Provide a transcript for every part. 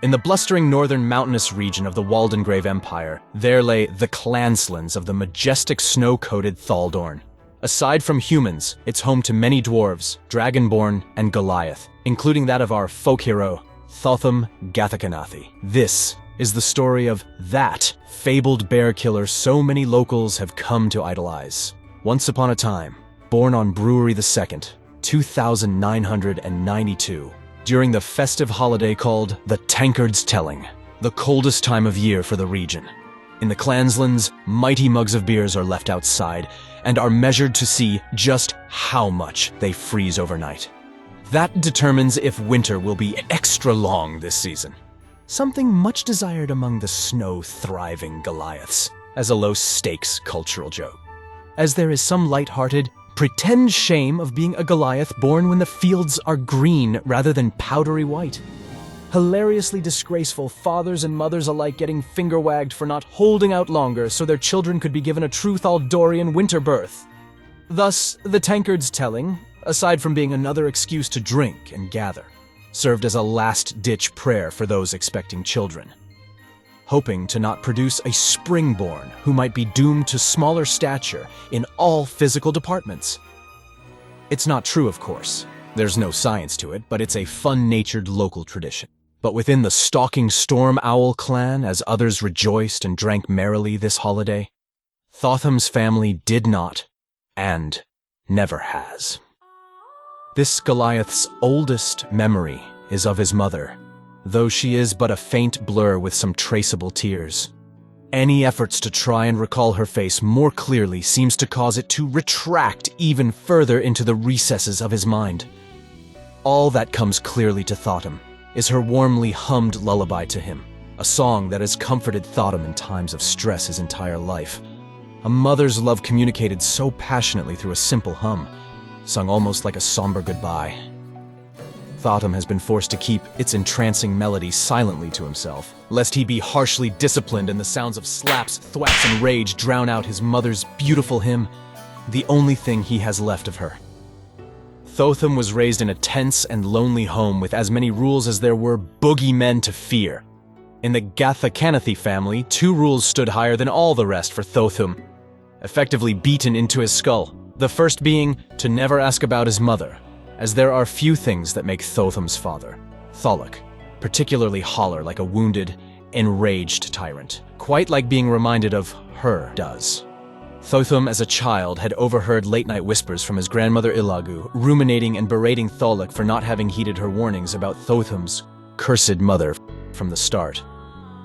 In the blustering northern mountainous region of the Waldengrave Empire, there lay the clanslands of the majestic snow-coated Thaldorn. Aside from humans, it's home to many dwarves, dragonborn, and Goliath, including that of our folk hero, THOTHAM Gikarin. This is the story of that fabled bear killer so many locals have come to idolize. Once upon a time, born on Brewery II, 2992, during the festive holiday called the Tankard's Telling, the coldest time of year for the region. In the clanslands, mighty mugs of beers are left outside and are measured to see just how much they freeze overnight. That determines if winter will be extra long this season. Something much desired among the snow-thriving Goliaths as a low-stakes cultural joke. As there is some light-hearted, pretend shame of being a Goliath born when the fields are green rather than powdery white. Hilariously disgraceful fathers and mothers alike getting finger-wagged for not holding out longer so their children could be given a true Thaldorian winter birth. Thus, the Tankard's Telling, aside from being another excuse to drink and gather, served as a last-ditch prayer for those expecting children, hoping to not produce a springborn who might be doomed to smaller stature in all physical departments. It's not true, of course. There's no science to it, but it's a fun-natured local tradition. But within the stalking Storm Owl clan, as others rejoiced and drank merrily this holiday, Thotham's family did not, and never has. This Goliath's oldest memory is of his mother, though she is but a faint blur with some traceable tears. Any efforts to try and recall her face more clearly seems to cause it to retract even further into the recesses of his mind. All that comes clearly to Thotham is her warmly hummed lullaby to him, a song that has comforted Thotham in times of stress his entire life. A mother's love communicated so passionately through a simple hum, sung almost like a somber goodbye. Thotham has been forced to keep its entrancing melody silently to himself, lest he be harshly disciplined and the sounds of slaps, thwacks, and rage drown out his mother's beautiful hymn, the only thing he has left of her. Thotham was raised in a tense and lonely home with as many rules as there were boogeymen to fear. In the Gikarin family, 2 rules stood higher than all the rest for Thotham, effectively beaten into his skull. The first being to never ask about his mother, as there are few things that make Thotham's father, Tholic, particularly holler like a wounded, enraged tyrant, quite like being reminded of her does. Thotham, as a child, had overheard late-night whispers from his grandmother Ilagu, ruminating and berating Tholic for not having heeded her warnings about Thotham's cursed mother from the start.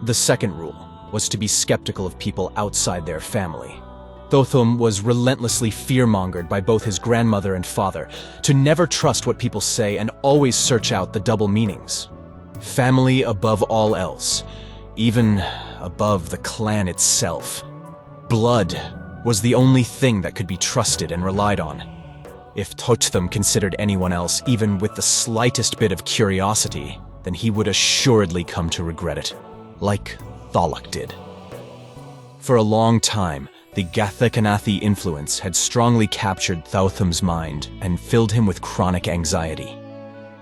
The second rule was to be skeptical of people outside their family. Thotham was relentlessly fear-mongered by both his grandmother and father, to never trust what people say and always search out the double meanings. Family above all else, even above the clan itself. Blood was the only thing that could be trusted and relied on. If THOTHAM considered anyone else even with the slightest bit of curiosity, then he would assuredly come to regret it, like Tholic did. For a long time, the Gikarin influence had strongly captured Thotham's mind and filled him with chronic anxiety.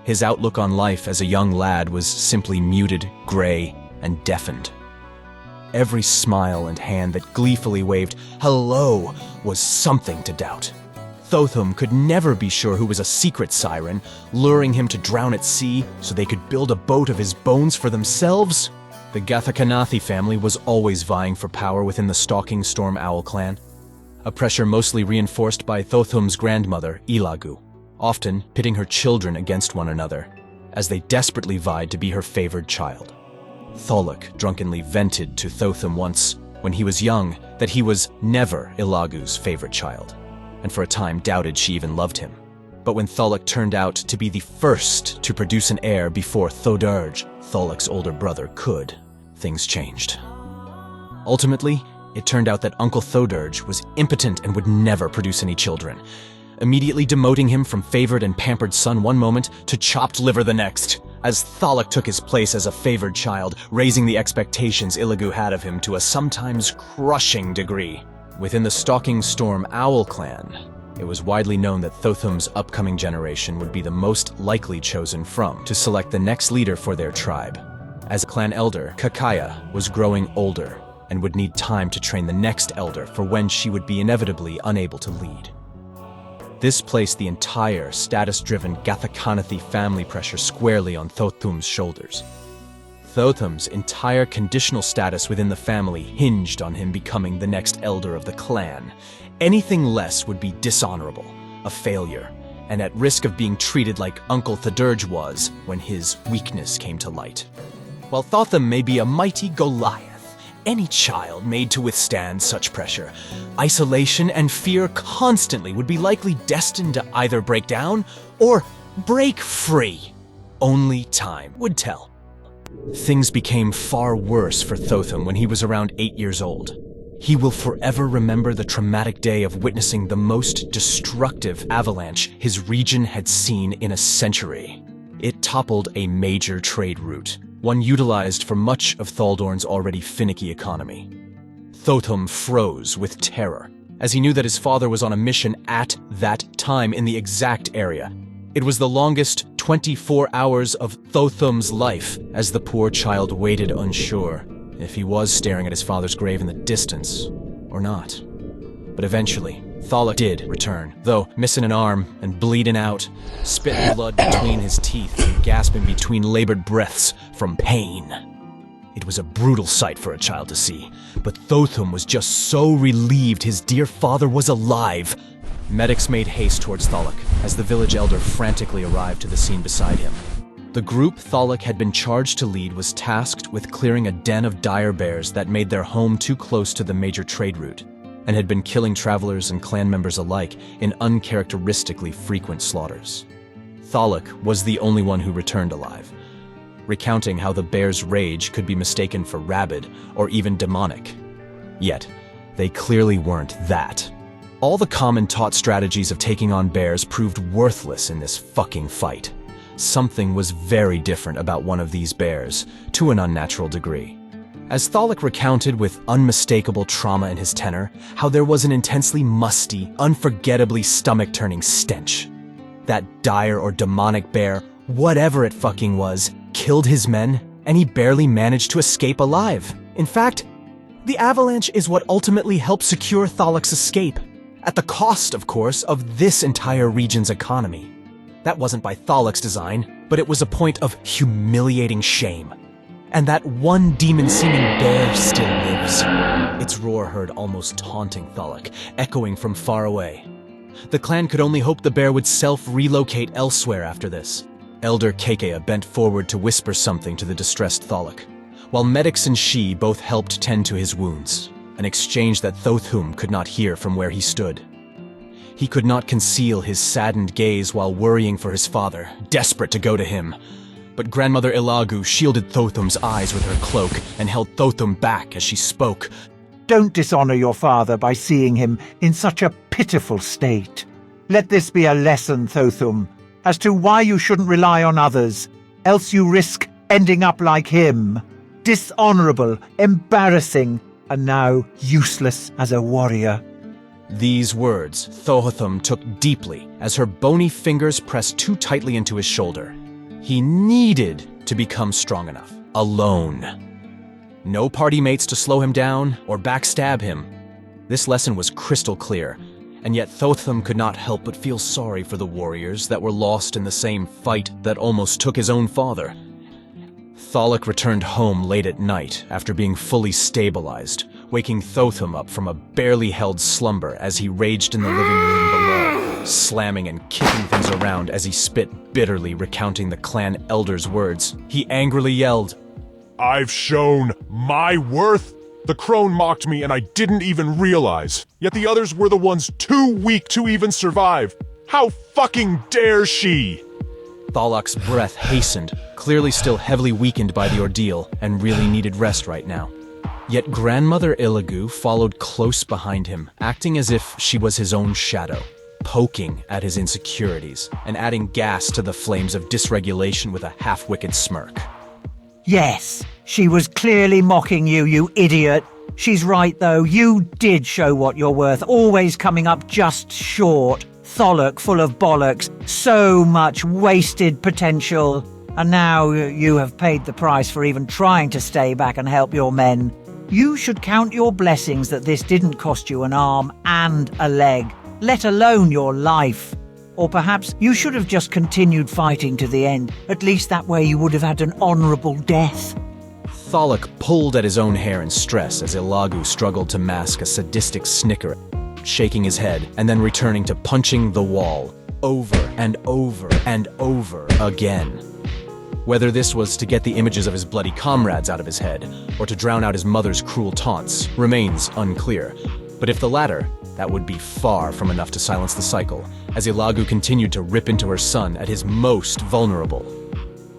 His outlook on life as a young lad was simply muted, gray, and deafened. Every smile and hand that gleefully waved hello was something to doubt. Thotham could never be sure who was a secret siren, luring him to drown at sea so they could build a boat of his bones for themselves. The Gikarin family was always vying for power within the stalking Storm Owl clan, a pressure mostly reinforced by Thotham's grandmother, Ilagu, often pitting her children against one another, as they desperately vied to be her favored child. Tholic drunkenly vented to Thotham once, when he was young, that he was never Ilagu's favorite child, and for a time doubted she even loved him. But when Tholic turned out to be the first to produce an heir before Thodarge, Tholic's older brother, could, things changed. Ultimately, it turned out that Uncle Thodarge was impotent and would never produce any children, immediately demoting him from favored and pampered son one moment to chopped liver the next, as Tholic took his place as a favored child, raising the expectations Ilagu had of him to a sometimes crushing degree. Within the stalking Storm Owl clan, it was widely known that Thotham's upcoming generation would be the most likely chosen from to select the next leader for their tribe. as clan elder, Kakaya was growing older and would need time to train the next elder for when she would be inevitably unable to lead. This placed the entire status-driven Gikarin family pressure squarely on THOTHAM's shoulders. THOTHAM's entire conditional status within the family hinged on him becoming the next elder of the clan. Anything less would be dishonorable, a failure, and at risk of being treated like Uncle Thedurge was when his weakness came to light. While THOTHAM may be a mighty Goliath, any child made to withstand such pressure, isolation, and fear constantly would be likely destined to either break down or break free. Only time would tell. Things became far worse for THOTHAM when he was around 8 years old. He will forever remember the traumatic day of witnessing the most destructive avalanche his region had seen in a century. It toppled a major trade route, one utilized for much of Thaldorn's already finicky economy. THOTHAM froze with terror, as he knew that his father was on a mission at that time in the exact area. It was the longest 24 hours of THOTHAM's life, as the poor child waited unsure if he was staring at his father's grave in the distance or not. But eventually, Thalak did return, though missing an arm and bleeding out, spitting blood between his teeth and gasping between labored breaths from pain. It was a brutal sight for a child to see, but THOTHAM was just so relieved his dear father was alive. Medics made haste towards Thalak as the village elder frantically arrived to the scene beside him. The group Thalak had been charged to lead was tasked with clearing a den of dire bears that made their home too close to the major trade route, and had been killing travelers and clan members alike in uncharacteristically frequent slaughters. Thalak was the only one who returned alive, recounting how the bear's rage could be mistaken for rabid or even demonic. Yet, they clearly weren't that. All the common taught strategies of taking on bears proved worthless in this fucking fight. Something was very different about one of these bears, to an unnatural degree. As Thalak recounted with unmistakable trauma in his tenor, how there was an intensely musty, unforgettably stomach-turning stench. That dire or demonic bear, whatever it fucking was, killed his men, and he barely managed to escape alive. In fact, the avalanche is what ultimately helped secure Thalak's escape, at the cost, of course, of this entire region's economy. That wasn't by Thalak's design, but it was a point of humiliating shame. And that one demon-seeming bear still lives. Its roar heard almost taunting Thalak, echoing from far away. The clan could only hope the bear would self-relocate elsewhere after this. Elder Kakea bent forward to whisper something to the distressed Thalak, while medics and she both helped tend to his wounds, an exchange that THOTHAM could not hear from where he stood. He could not conceal his saddened gaze while worrying for his father, desperate to go to him. But Grandmother Ilagu shielded Thotham's eyes with her cloak and held Thotham back as she spoke. Don't dishonor your father by seeing him in such a pitiful state. Let this be a lesson, Thotham, as to why you shouldn't rely on others, else you risk ending up like him. Dishonorable, embarrassing, and now useless as a warrior. These words Thotham took deeply as her bony fingers pressed too tightly into his shoulder. He needed to become strong enough, alone. No party mates to slow him down or backstab him. This lesson was crystal clear, and yet Thotham could not help but feel sorry for the warriors that were lost in the same fight that almost took his own father. Thalak returned home late at night after being fully stabilized, waking Thotham up from a barely held slumber as he raged in the living room below, slamming and kicking things around as he spit bitterly, recounting the clan elder's words. He angrily yelled, "I've shown my worth! The crone mocked me and I didn't even realize, yet the others were the ones too weak to even survive. How fucking dare she!" Thalak's breath hastened, clearly still heavily weakened by the ordeal and really needed rest right now. Yet Grandmother Ilagu followed close behind him, acting as if she was his own shadow, poking at his insecurities and adding gas to the flames of dysregulation with a half-wicked smirk. Yes, she was clearly mocking you, you idiot. She's right, though. You did show what you're worth, always coming up just short. Thalak full of bollocks. So much wasted potential. And now you have paid the price for even trying to stay back and help your men. You should count your blessings that this didn't cost you an arm and a leg, let alone your life. Or perhaps you should have just continued fighting to the end. At least that way you would have had an honourable death. Tholic pulled at his own hair in stress as Ilagu struggled to mask a sadistic snicker, shaking his head and then returning to punching the wall over and over and over again. Whether this was to get the images of his bloody comrades out of his head or to drown out his mother's cruel taunts remains unclear. But if the latter, that would be far from enough to silence the cycle, as Ilagu continued to rip into her son at his most vulnerable.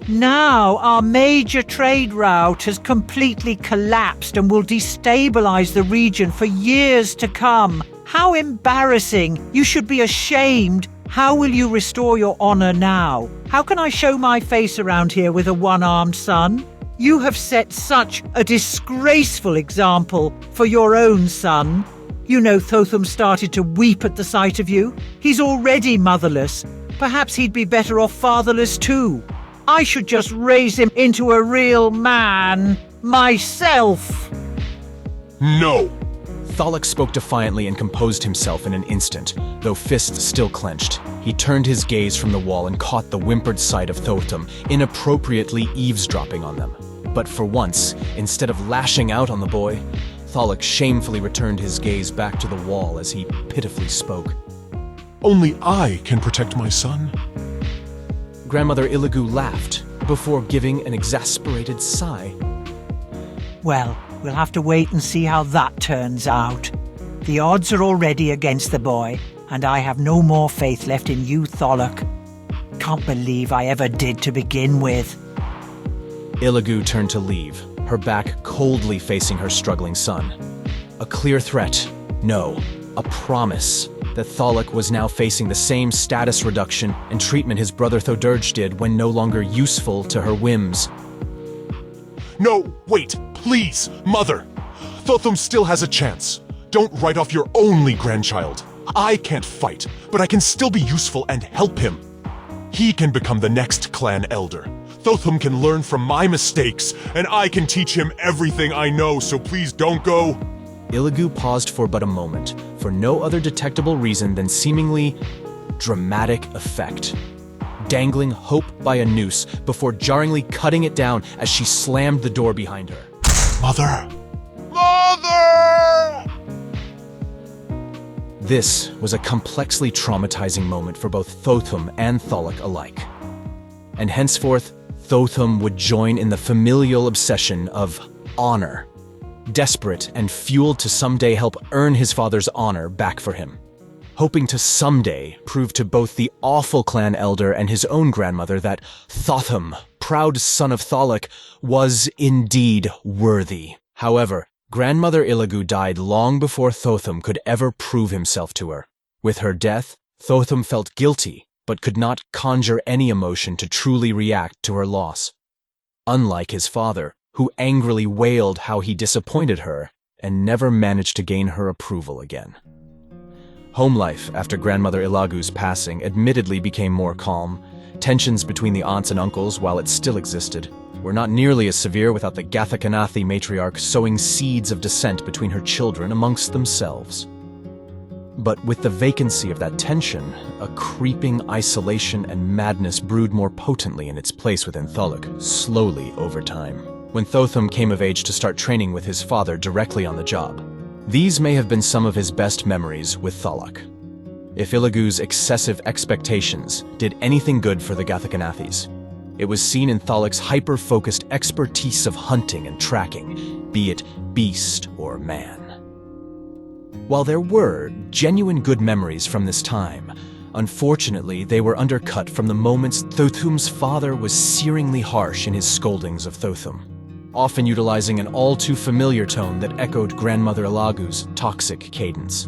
Now our major trade route has completely collapsed and will destabilize the region for years to come. How embarrassing! You should be ashamed. How will you restore your honor now? How can I show my face around here with a one-armed son? You have set such a disgraceful example for your own son. You know Thotham started to weep at the sight of you. He's already motherless. Perhaps he'd be better off fatherless too. I should just raise him into a real man, myself. No! Tholic spoke defiantly and composed himself in an instant, though fists still clenched. He turned his gaze from the wall and caught the whimpered sight of Thotham, inappropriately eavesdropping on them. But for once, instead of lashing out on the boy, Tholic shamefully returned his gaze back to the wall as he pitifully spoke. Only I can protect my son. Grandmother Ilagu laughed before giving an exasperated sigh. Well, we'll have to wait and see how that turns out. The odds are already against the boy, and I have no more faith left in you, Tholic. Can't believe I ever did to begin with. Ilagu turned to leave, her back coldly facing her struggling son. A clear threat, no, a promise that Tholic was now facing the same status reduction and treatment his brother Thodurge did when no longer useful to her whims. No, wait, please, Mother! Thotham still has a chance. Don't write off your only grandchild. I can't fight, but I can still be useful and help him. He can become the next clan elder. Thotham can learn from my mistakes, and I can teach him everything I know, so please don't go. Ilagu paused for but a moment, for no other detectable reason than seemingly dramatic effect. Dangling hope by a noose before jarringly cutting it down as she slammed the door behind her. Mother! Mother! This was a complexly traumatizing moment for both Thotham and Tholic alike. And henceforth, Thotham would join in the familial obsession of honor, desperate and fueled to someday help earn his father's honor back for him, hoping to someday prove to both the awful clan elder and his own grandmother that Thotham, proud son of Tholic, was indeed worthy. However, Grandmother Ilagu died long before Thotham could ever prove himself to her. With her death, Thotham felt guilty, but could not conjure any emotion to truly react to her loss. Unlike his father, who angrily wailed how he disappointed her and never managed to gain her approval again. Home life after Grandmother Ilagu's passing admittedly became more calm. Tensions between the aunts and uncles, while it still existed, were not nearly as severe without the Githakanathi matriarch sowing seeds of dissent between her children amongst themselves. But with the vacancy of that tension, a creeping isolation and madness brewed more potently in its place within Tholic, slowly over time. When Thotham came of age to start training with his father directly on the job, these may have been some of his best memories with Tholic. If Ilagu's excessive expectations did anything good for the Githakanathis, it was seen in Tholic's hyper-focused expertise of hunting and tracking, be it beast or man. While there were genuine good memories from this time, unfortunately they were undercut from the moments Thotham's father was searingly harsh in his scoldings of Thotham, often utilizing an all-too-familiar tone that echoed Grandmother Ilagu's toxic cadence.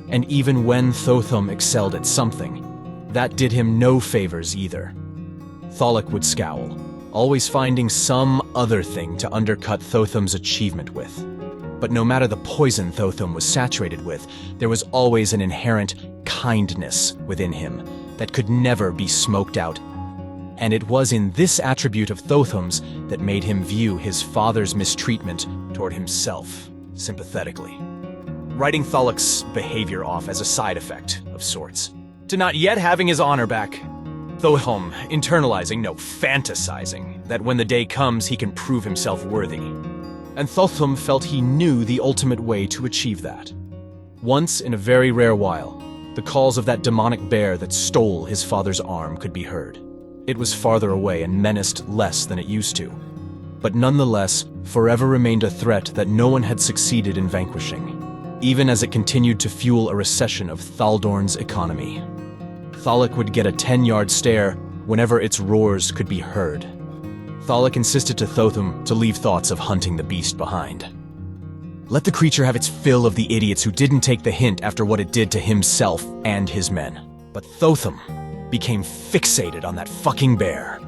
And even when Thotham excelled at something, that did him no favors either. Tholic would scowl, always finding some other thing to undercut Thotham's achievement with. But no matter the poison Thotham was saturated with, there was always an inherent kindness within him that could never be smoked out. And it was in this attribute of Thotham's that made him view his father's mistreatment toward himself sympathetically, writing Tholuck's behavior off as a side effect of sorts, to not yet having his honor back. Thotham internalizing, no, fantasizing, that when the day comes he can prove himself worthy. And Thotham felt he knew the ultimate way to achieve that. Once in a very rare while, the calls of that demonic bear that stole his father's arm could be heard. It was farther away and menaced less than it used to, but nonetheless forever remained a threat that no one had succeeded in vanquishing, even as it continued to fuel a recession of Thaldorn's economy. Tholuck would get a 10-yard stare whenever its roars could be heard. Tholuck insisted to Thotham to leave thoughts of hunting the beast behind. Let the creature have its fill of the idiots who didn't take the hint after what it did to himself and his men. But Thotham became fixated on that fucking bear,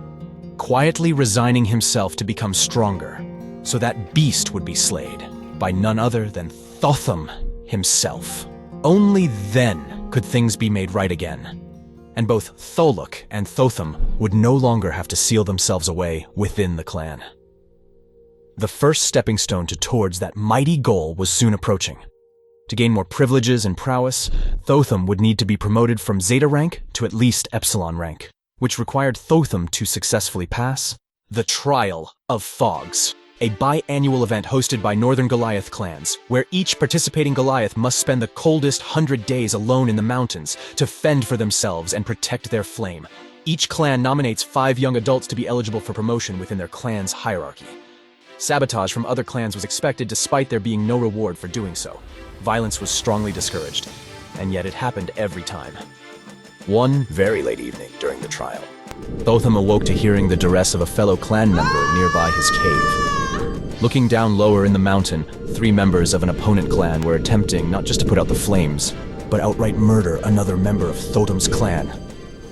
quietly resigning himself to become stronger, so that beast would be slayed by none other than Thotham himself. Only then could things be made right again, and both Tholuck and Thotham would no longer have to seal themselves away within the clan. The first stepping stone towards that mighty goal was soon approaching. To gain more privileges and prowess, Thotham would need to be promoted from Zeta rank to at least Epsilon rank, which required Thotham to successfully pass the Trial of Fogs, a biannual event hosted by Northern Goliath clans, where each participating Goliath must spend the coldest 100 days alone in the mountains to fend for themselves and protect their flame. Each clan nominates 5 young adults to be eligible for promotion within their clan's hierarchy. Sabotage from other clans was expected despite there being no reward for doing so. Violence was strongly discouraged, and yet it happened every time. One very late evening during the trial, Thotham awoke to hearing the duress of a fellow clan member nearby his cave. Looking down lower in the mountain, 3 members of an opponent clan were attempting not just to put out the flames, but outright murder another member of Thotham's clan.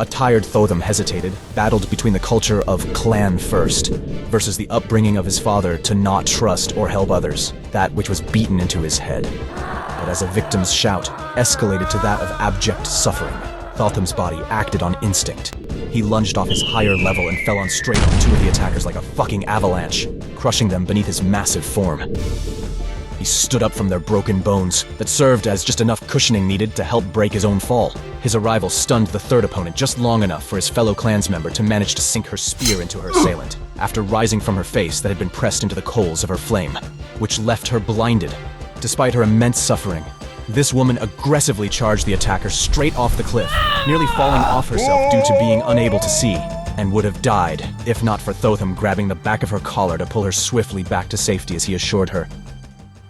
A tired Thotham hesitated, battled between the culture of clan first versus the upbringing of his father to not trust or help others, that which was beaten into his head. But as a victim's shout escalated to that of abject suffering, Thotham's body acted on instinct. He lunged off his higher level and fell on straight on 2 of the attackers like a fucking avalanche, crushing them beneath his massive form. He stood up from their broken bones that served as just enough cushioning needed to help break his own fall. His arrival stunned the third opponent just long enough for his fellow clansmember to manage to sink her spear into her assailant, after rising from her face that had been pressed into the coals of her flame, which left her blinded. Despite her immense suffering, this woman aggressively charged the attacker straight off the cliff, nearly falling off herself due to being unable to see, and would have died if not for Thotham grabbing the back of her collar to pull her swiftly back to safety as he assured her,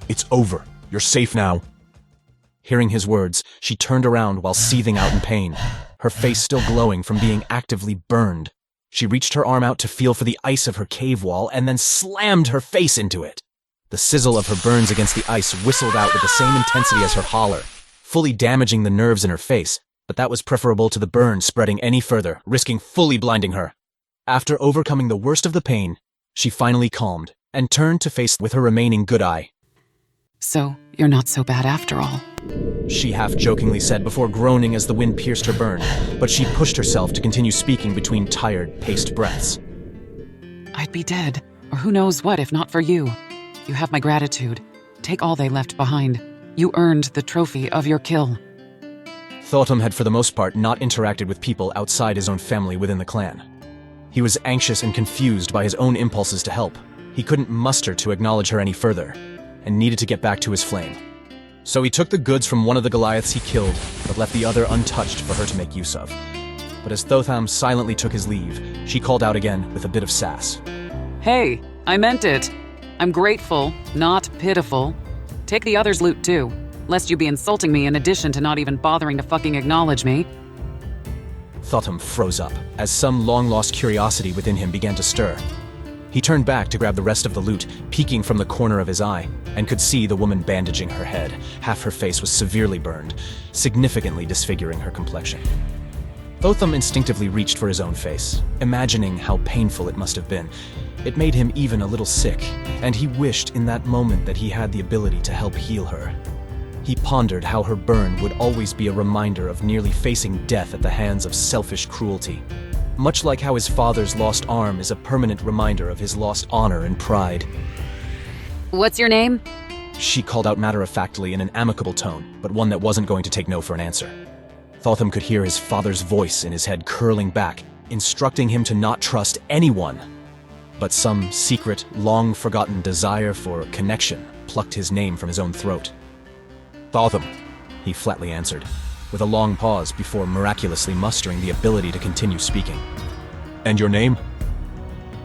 "It's over. You're safe now." Hearing his words, she turned around while seething out in pain, her face still glowing from being actively burned. She reached her arm out to feel for the ice of her cave wall and then slammed her face into it. The sizzle of her burns against the ice whistled out with the same intensity as her holler, fully damaging the nerves in her face, but that was preferable to the burn spreading any further, risking fully blinding her. After overcoming the worst of the pain, she finally calmed and turned to face with her remaining good eye. "So, you're not so bad after all," she half-jokingly said before groaning as the wind pierced her burn, but she pushed herself to continue speaking between tired, paced breaths. "I'd be dead, or who knows what if not for you. You have my gratitude. Take all they left behind. You earned the trophy of your kill." Thotham had for the most part not interacted with people outside his own family within the clan. He was anxious and confused by his own impulses to help. He couldn't muster to acknowledge her any further, and needed to get back to his flame. So he took the goods from one of the Goliaths he killed, but left the other untouched for her to make use of. But as Thotham silently took his leave, she called out again with a bit of sass. "Hey, I meant it. I'm grateful, not pitiful. Take the other's loot too, lest you be insulting me in addition to not even bothering to fucking acknowledge me." Thotham froze up, as some long-lost curiosity within him began to stir. He turned back to grab the rest of the loot, peeking from the corner of his eye, and could see the woman bandaging her head. Half her face was severely burned, significantly disfiguring her complexion. Thotham instinctively reached for his own face, imagining how painful it must have been. It made him even a little sick, and he wished in that moment that he had the ability to help heal her. He pondered how her burn would always be a reminder of nearly facing death at the hands of selfish cruelty. much like how his father's lost arm is a permanent reminder of his lost honor and pride. What's your name? She called out matter-of-factly in an amicable tone, but one that wasn't going to take no for an answer. Thotham could hear his father's voice in his head curling back, instructing him to not trust anyone. But some secret, long-forgotten desire for connection plucked his name from his own throat. Thotham, he flatly answered, with a long pause before miraculously mustering the ability to continue speaking. And your name?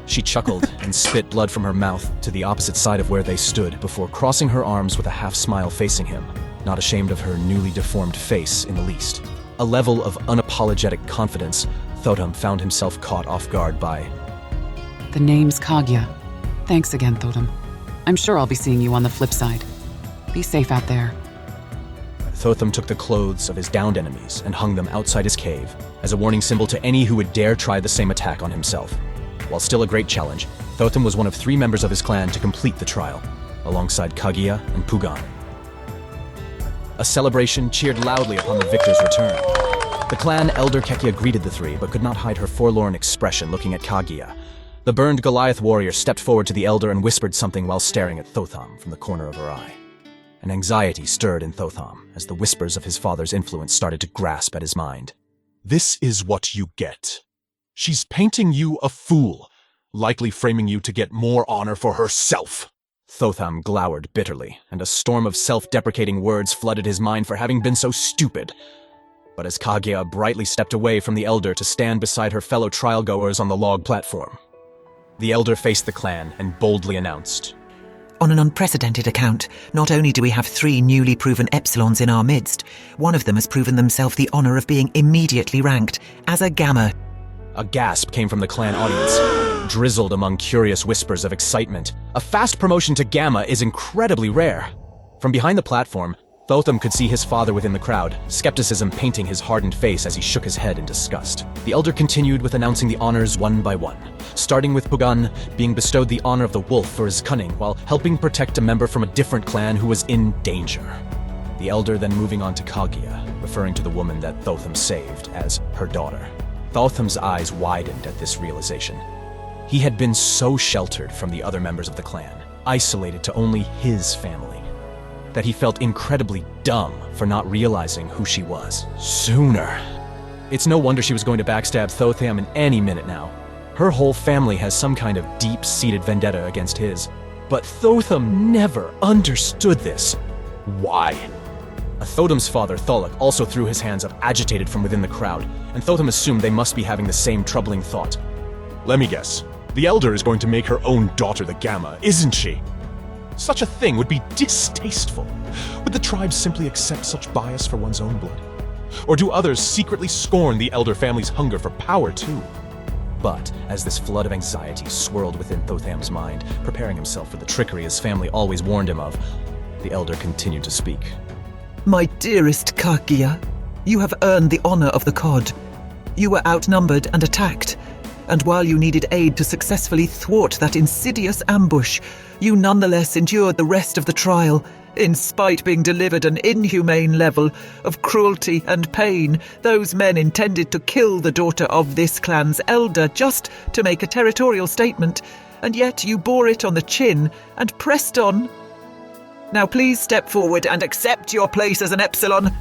She chuckled and spit blood from her mouth to the opposite side of where they stood before crossing her arms with a half-smile facing him, not ashamed of her newly deformed face in the least. A level of unapologetic confidence Thotham found himself caught off guard by. The name's Kaguya. Thanks again, Thotham. I'm sure I'll be seeing you on the flip side. Be safe out there. Thotham took the clothes of his downed enemies and hung them outside his cave as a warning symbol to any who would dare try the same attack on himself. While still a great challenge, Thotham was one of 3 members of his clan to complete the trial, alongside Kaguya and Pugan. A celebration cheered loudly upon the victor's return. The clan elder Kekia greeted the 3, but could not hide her forlorn expression looking at Kaguya. The burned Goliath warrior stepped forward to the elder and whispered something while staring at Thotham from the corner of her eye. An anxiety stirred in Thotham as the whispers of his father's influence started to grasp at his mind. This is what you get. She's painting you a fool, likely framing you to get more honor for herself. Thotham glowered bitterly, and a storm of self-deprecating words flooded his mind for having been so stupid. But as Kaguya brightly stepped away from the elder to stand beside her fellow trial-goers on the log platform, the elder faced the clan and boldly announced, On an unprecedented account, not only do we have 3 newly proven Epsilons in our midst, one of them has proven themselves the honor of being immediately ranked as a Gamma. A gasp came from the clan audience, drizzled among curious whispers of excitement. A fast promotion to Gamma is incredibly rare. From behind the platform, Thotham could see his father within the crowd, skepticism painting his hardened face as he shook his head in disgust. The elder continued with announcing the honors one by one, starting with Pugan being bestowed the honor of the wolf for his cunning while helping protect a member from a different clan who was in danger. The elder then moving on to Kaguya, referring to the woman that Thotham saved as her daughter. Thotham's eyes widened at this realization. He had been so sheltered from the other members of the clan, isolated to only his family, that he felt incredibly dumb for not realizing who she was sooner. It's no wonder she was going to backstab Thotham in any minute now. Her whole family has some kind of deep-seated vendetta against his. But Thotham never understood this. Why? Thotham's father, Tholok, also threw his hands up, agitated from within the crowd, and Thotham assumed they must be having the same troubling thought. Let me guess. The elder is going to make her own daughter the Gamma, isn't she? Such a thing would be distasteful. Would the tribe simply accept such bias for one's own blood? Or do others secretly scorn the elder family's hunger for power too? But as this flood of anxiety swirled within Thotham's mind, preparing himself for the trickery his family always warned him of, the elder continued to speak. My dearest Kaguya, you have earned the honor of the Cod. You were outnumbered and attacked, and while you needed aid to successfully thwart that insidious ambush, you nonetheless endured the rest of the trial, in spite being delivered an inhumane level of cruelty and pain. Those men intended to kill the daughter of this clan's elder just to make a territorial statement, and yet you bore it on the chin and pressed on. Now please step forward and accept your place as an Epsilon.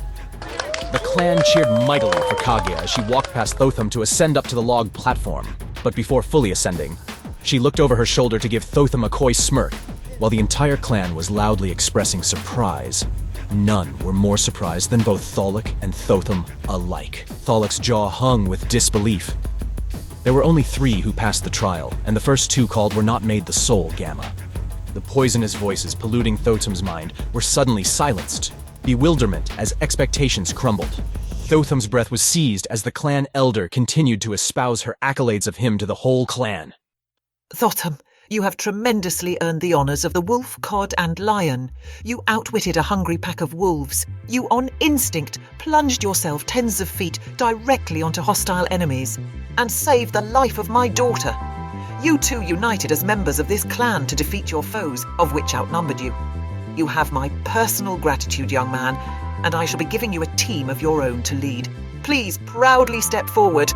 The clan cheered mightily for Kaguya as she walked past Thotham to ascend up to the log platform. But before fully ascending, she looked over her shoulder to give Thotham a coy smirk. While the entire clan was loudly expressing surprise, none were more surprised than both Tholok and Thotham alike. Tholok's jaw hung with disbelief. There were only 3 who passed the trial, and the first 2 called were not made the sole Gamma. The poisonous voices polluting Thotham's mind were suddenly silenced. Bewilderment as expectations crumbled. Thotham's breath was seized as the clan elder continued to espouse her accolades of him to the whole clan. Thotham, you have tremendously earned the honors of the wolf, cod, and lion. You outwitted a hungry pack of wolves. You, on instinct, plunged yourself tens of feet directly onto hostile enemies and saved the life of my daughter. You two united as members of this clan to defeat your foes, of which outnumbered you. You have my personal gratitude, young man, and I shall be giving you a team of your own to lead. Please proudly step forward.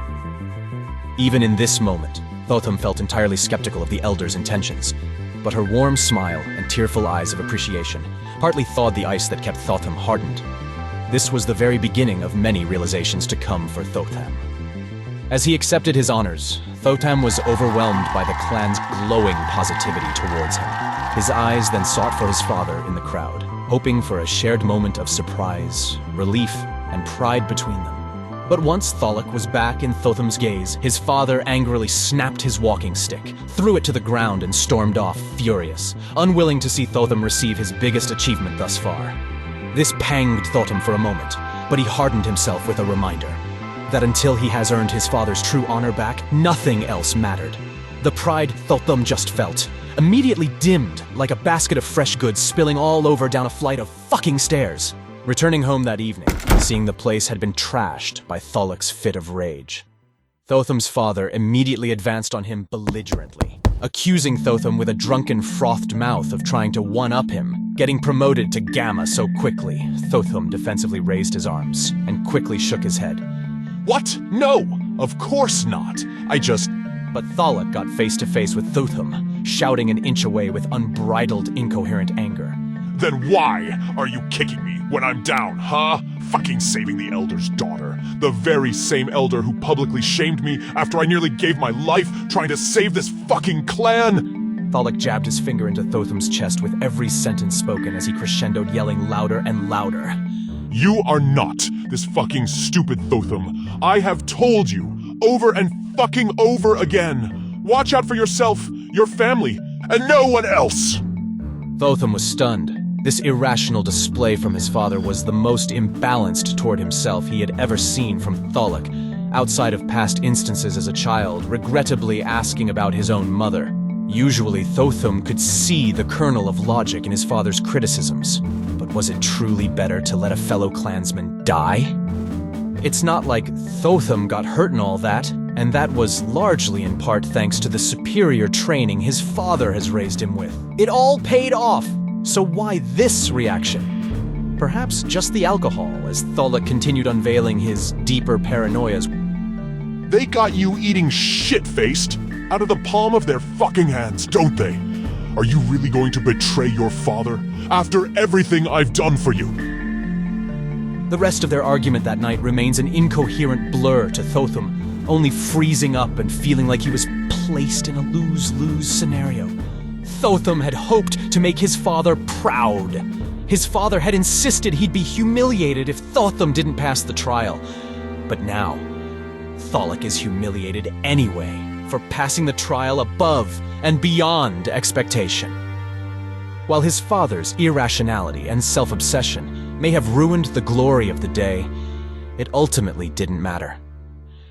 Even in this moment, Thotham felt entirely skeptical of the elder's intentions. But her warm smile and tearful eyes of appreciation partly thawed the ice that kept Thotham hardened. This was the very beginning of many realizations to come for Thotham. As he accepted his honors, Thotham was overwhelmed by the clan's glowing positivity towards him. His eyes then sought for his father in the crowd, hoping for a shared moment of surprise, relief, and pride between them. But once Tholic was back in Thotham's gaze, his father angrily snapped his walking stick, threw it to the ground, and stormed off, furious, unwilling to see Thotham receive his biggest achievement thus far. This panged Thotham for a moment, but he hardened himself with a reminder that until he has earned his father's true honor back, nothing else mattered. The pride Thotham just felt immediately dimmed like a basket of fresh goods spilling all over down a flight of fucking stairs. Returning home that evening, seeing the place had been trashed by Tholic's fit of rage, Thotham's father immediately advanced on him belligerently, accusing Thotham with a drunken, frothed mouth of trying to one-up him, getting promoted to Gamma so quickly. Thotham defensively raised his arms and quickly shook his head. What? No, of course not. But Tholic got face to face with Thotham, shouting an inch away with unbridled, incoherent anger. Then why are you kicking me when I'm down, huh? Fucking saving the elder's daughter. The very same elder who publicly shamed me after I nearly gave my life trying to save this fucking clan. Tholic jabbed his finger into Thotham's chest with every sentence spoken as he crescendoed, yelling louder and louder. You are not this fucking stupid Thotham. I have told you over and fucking over again. Watch out for yourself, your family, and no one else. Thotham was stunned. This irrational display from his father was the most imbalanced toward himself he had ever seen from Tholic, outside of past instances as a child, regrettably asking about his own mother. Usually, Thotham could see the kernel of logic in his father's criticisms. But was it truly better to let a fellow clansman die? It's not like Thotham got hurt and all that, and that was largely in part thanks to the superior training his father has raised him with. It all paid off! So why this reaction? Perhaps just the alcohol, as Tholic continued unveiling his deeper paranoias. They got you eating shit-faced out of the palm of their fucking hands, don't they? Are you really going to betray your father after everything I've done for you? The rest of their argument that night remains an incoherent blur to Thotham, only freezing up and feeling like he was placed in a lose-lose scenario. Thotham had hoped to make his father proud. His father had insisted he'd be humiliated if Thotham didn't pass the trial. But now, Tholic is humiliated anyway for passing the trial above and beyond expectation. While his father's irrationality and self-obsession may have ruined the glory of the day, it ultimately didn't matter.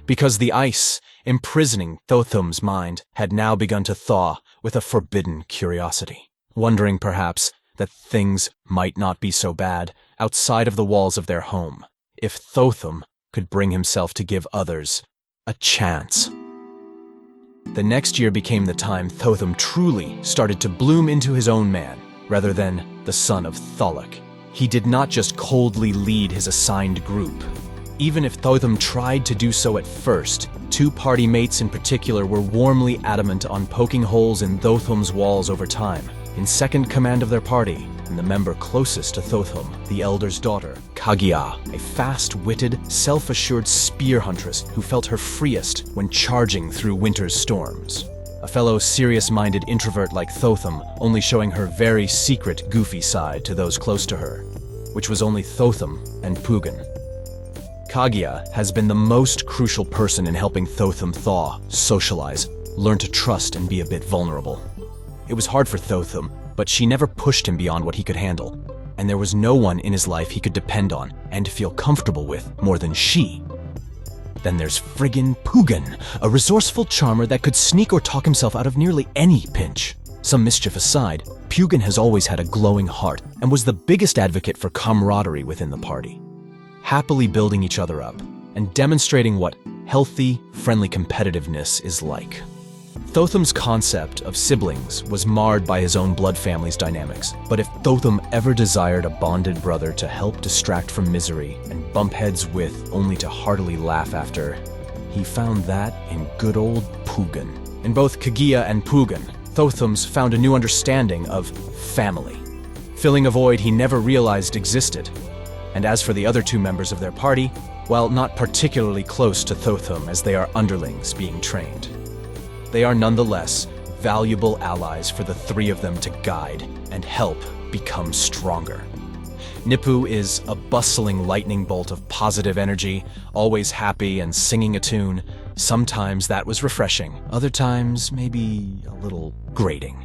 Because the ice imprisoning Thotham's mind had now begun to thaw with a forbidden curiosity, wondering perhaps that things might not be so bad outside of the walls of their home if Thotham could bring himself to give others a chance. The next year became the time Thotham truly started to bloom into his own man, rather than the son of Tholic. He did not just coldly lead his assigned group. Even if Thotham tried to do so at first, two party mates in particular were warmly adamant on poking holes in Thotham's walls over time. In second command of their party, and the member closest to Thotham, the elder's daughter, Kagia, a fast-witted, self-assured spear huntress who felt her freest when charging through winter's storms. A fellow serious-minded introvert like Thotham, only showing her very secret goofy side to those close to her, which was only Thotham and Pugin. Kagia has been the most crucial person in helping Thotham thaw, socialize, learn to trust, and be a bit vulnerable. It was hard for Thotham, but she never pushed him beyond what he could handle, and there was no one in his life he could depend on and feel comfortable with more than she. Then there's friggin' Pugin, a resourceful charmer that could sneak or talk himself out of nearly any pinch. Some mischief aside, Pugin has always had a glowing heart and was the biggest advocate for camaraderie within the party, happily building each other up and demonstrating what healthy, friendly competitiveness is like. Thotham's concept of siblings was marred by his own blood family's dynamics, but if Thotham ever desired a bonded brother to help distract from misery and bump heads with only to heartily laugh after, he found that in good old Pugan. In both Kaguya and Pugan, Thothams found a new understanding of family, filling a void he never realized existed. And as for the other two members of their party, while not particularly close to Thotham as they are underlings being trained, they are nonetheless valuable allies for the three of them to guide and help become stronger. Nippu is a bustling lightning bolt of positive energy, always happy and singing a tune. Sometimes that was refreshing, other times maybe a little grating.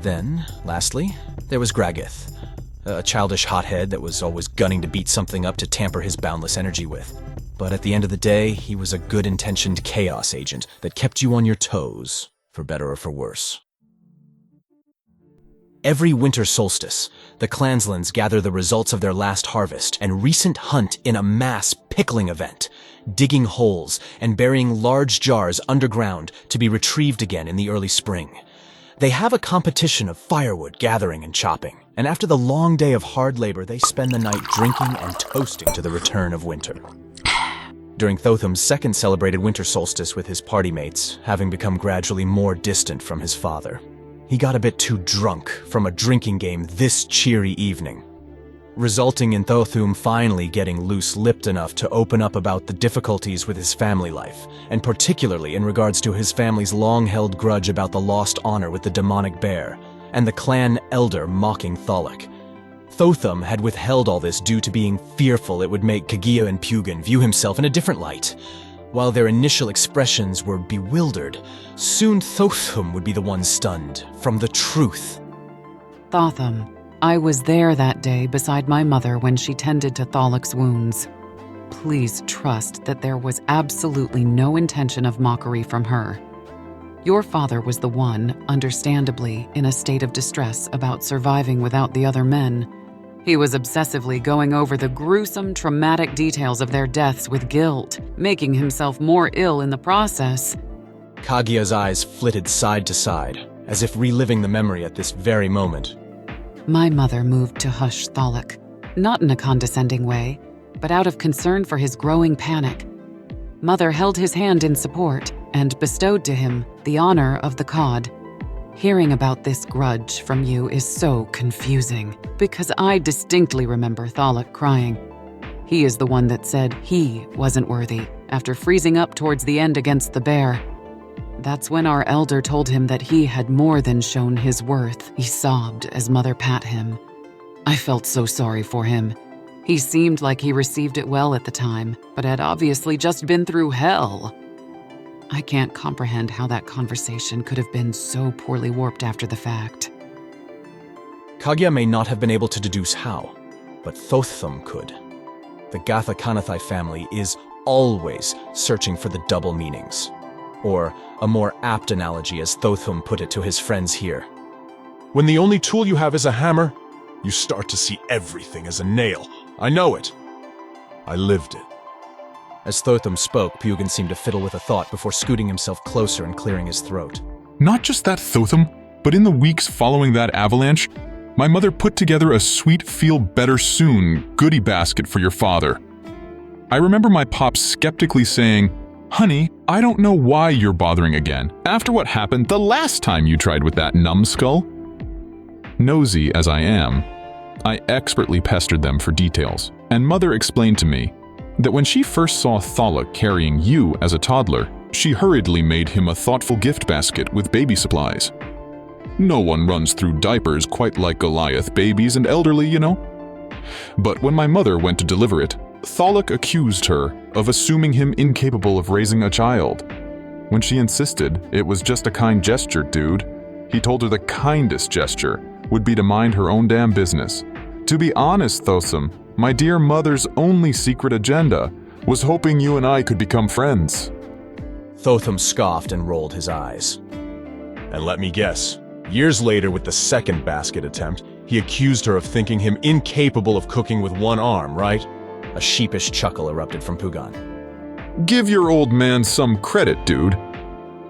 Then, lastly, there was Gragith, a childish hothead that was always gunning to beat something up to tamper his boundless energy with. But at the end of the day, he was a good-intentioned chaos agent that kept you on your toes, for better or for worse. Every winter solstice, the clanslands gather the results of their last harvest and recent hunt in a mass pickling event, digging holes and burying large jars underground to be retrieved again in the early spring. They have a competition of firewood gathering and chopping, and after the long day of hard labor, they spend the night drinking and toasting to the return of winter. During Thotham's second celebrated winter solstice with his party mates, having become gradually more distant from his father, he got a bit too drunk from a drinking game this cheery evening, resulting in Thotham finally getting loose-lipped enough to open up about the difficulties with his family life, and particularly in regards to his family's long-held grudge about the lost honor with the demonic bear, and the clan elder mocking Thalik. Thotham had withheld all this due to being fearful it would make Kaguya and Pugan view himself in a different light. While their initial expressions were bewildered, soon Thotham would be the one stunned from the truth. Thotham, I was there that day beside my mother when she tended to Thalik's wounds. Please trust that there was absolutely no intention of mockery from her. Your father was the one, understandably, in a state of distress about surviving without the other men. He was obsessively going over the gruesome, traumatic details of their deaths with guilt, making himself more ill in the process. Kaguya's eyes flitted side to side, as if reliving the memory at this very moment. My mother moved to hush Thalik, not in a condescending way, but out of concern for his growing panic. Mother held his hand in support and bestowed to him the honor of the Cod. Hearing about this grudge from you is so confusing, because I distinctly remember Thalik crying. He is the one that said he wasn't worthy after freezing up towards the end against the bear. That's when our elder told him that he had more than shown his worth. He sobbed as Mother pat him. I felt so sorry for him. He seemed like he received it well at the time, but had obviously just been through hell. I can't comprehend how that conversation could have been so poorly warped after the fact. Kaguya may not have been able to deduce how, but Thotham could. The Gatha Kanathai family is always searching for the double meanings. Or a more apt analogy as Thotham put it to his friends here. When the only tool you have is a hammer, you start to see everything as a nail. I know it. I lived it. As Thotham spoke, Pugan seemed to fiddle with a thought before scooting himself closer and clearing his throat. Not just that, Thotham, but in the weeks following that avalanche, my mother put together a sweet feel better soon goodie basket for your father. I remember my pop skeptically saying, "Honey, I don't know why you're bothering again, after what happened the last time you tried with that numbskull." Nosy as I am, I expertly pestered them for details, and Mother explained to me that when she first saw Thalik carrying you as a toddler, she hurriedly made him a thoughtful gift basket with baby supplies. No one runs through diapers quite like Goliath babies and elderly, you know. But when my mother went to deliver it, Thalik accused her of assuming him incapable of raising a child. When she insisted it was just a kind gesture, dude, he told her the kindest gesture would be to mind her own damn business. To be honest, Thotham, my dear mother's only secret agenda was hoping you and I could become friends. Thotham scoffed and rolled his eyes. And let me guess, years later with the second basket attempt, he accused her of thinking him incapable of cooking with one arm, right? A sheepish chuckle erupted from Pugan. Give your old man some credit, dude.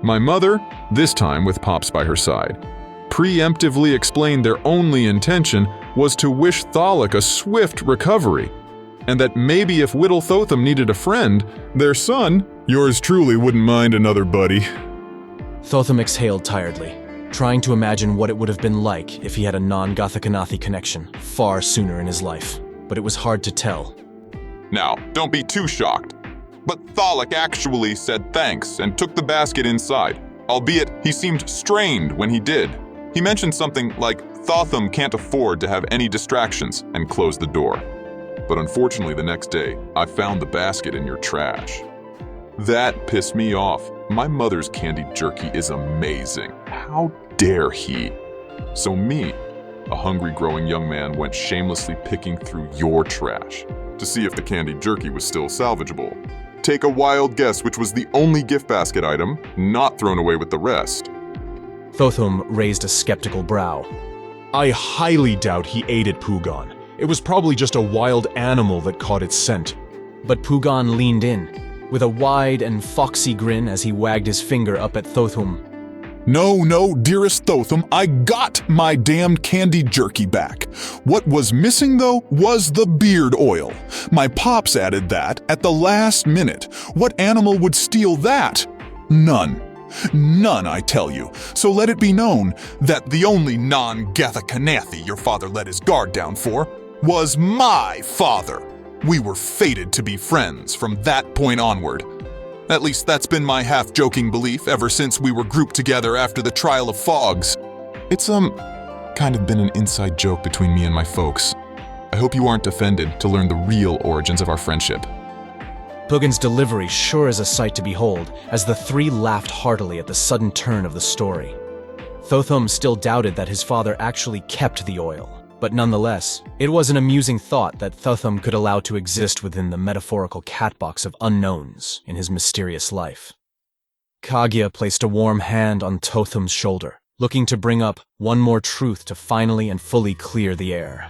My mother, this time with Pops by her side, preemptively explained their only intention was to wish Thalik a swift recovery. and that maybe if Whittle Thotham needed a friend, their son, yours truly, wouldn't mind another buddy. Thotham exhaled tiredly, trying to imagine what it would have been like if he had a non-Githakanathi connection far sooner in his life, but it was hard to tell. Now, don't be too shocked. But Thalik actually said thanks and took the basket inside, albeit he seemed strained when he did. He mentioned something like Thotham can't afford to have any distractions and closed the door. But unfortunately the next day, I found the basket in your trash. That pissed me off. My mother's candied jerky is amazing. How dare he? So me, a hungry growing young man, went shamelessly picking through your trash to see if the candied jerky was still salvageable. Take a wild guess which was the only gift basket item not thrown away with the rest. Thotham raised a skeptical brow. I highly doubt he ate it, Pugan. It was probably just a wild animal that caught its scent. But Pugan leaned in, with a wide and foxy grin as he wagged his finger up at Thotham. No, dearest Thotham, I got my damned candied jerky back. What was missing, though, was the beard oil. My pops added that at the last minute. What animal would steal that? None. None, I tell you. So let it be known that the only non-Githakanathi your father let his guard down for was my father. We were fated to be friends from that point onward. At least that's been my half-joking belief ever since we were grouped together after the trial of Fogs. It's, kind of been an inside joke between me and my folks. I hope you aren't offended to learn the real origins of our friendship. Pugan's delivery sure is a sight to behold, as the three laughed heartily at the sudden turn of the story. Thotham still doubted that his father actually kept the oil, but nonetheless, it was an amusing thought that Thotham could allow to exist within the metaphorical catbox of unknowns in his mysterious life. Kaguya placed a warm hand on Totham's shoulder, looking to bring up one more truth to finally and fully clear the air.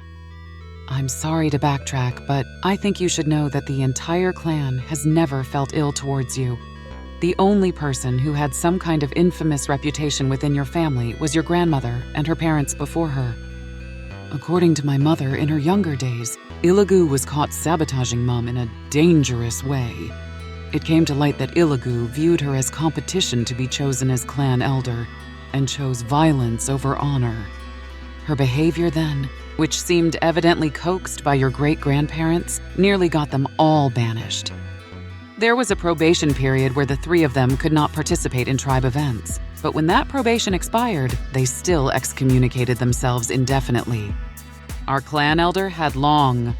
I'm sorry to backtrack, but I think you should know that the entire clan has never felt ill towards you. The only person who had some kind of infamous reputation within your family was your grandmother and her parents before her. According to my mother, in her younger days, Ilagu was caught sabotaging Mum in a dangerous way. It came to light that Ilagu viewed her as competition to be chosen as clan elder, and chose violence over honor. Her behavior then, which seemed evidently coaxed by your great-grandparents, nearly got them all banished. There was a probation period where the three of them could not participate in tribe events, but when that probation expired, they still excommunicated themselves indefinitely. Our clan elder had long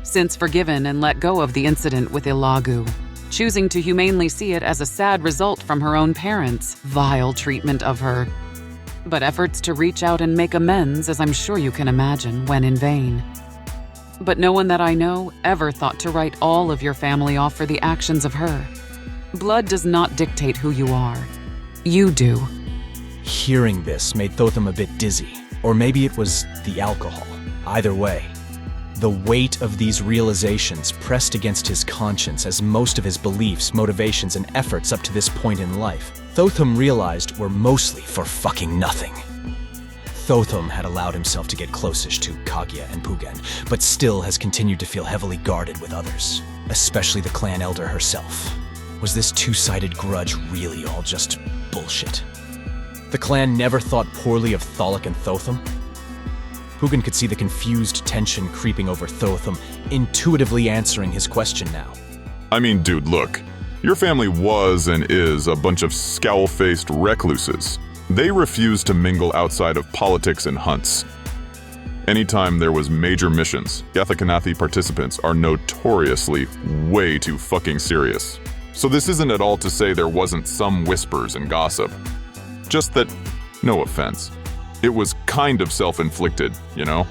since forgiven and let go of the incident with Ilagu, choosing to humanely see it as a sad result from her own parents' vile treatment of her. But efforts to reach out and make amends, as I'm sure you can imagine, went in vain. But no one that I know ever thought to write all of your family off for the actions of her. Blood does not dictate who you are. You do. Hearing this made Thotham a bit dizzy, or maybe it was the alcohol. Either way, the weight of these realizations pressed against his conscience as most of his beliefs, motivations, and efforts up to this point in life, Thotham realized were mostly for fucking nothing. Thotham had allowed himself to get closest to Kaguya and Pugan, but still has continued to feel heavily guarded with others, especially the clan elder herself. Was this two-sided grudge really all just bullshit? The clan never thought poorly of Thalik and Thotham? Pugan could see the confused tension creeping over Thotham, intuitively answering his question now. I mean, dude, look. Your family was and is a bunch of scowl-faced recluses. They refused to mingle outside of politics and hunts. Anytime there was major missions, Githakanathi participants are notoriously way too fucking serious. So this isn't at all to say there wasn't some whispers and gossip. Just that, no offense, it was kind of self-inflicted, you know?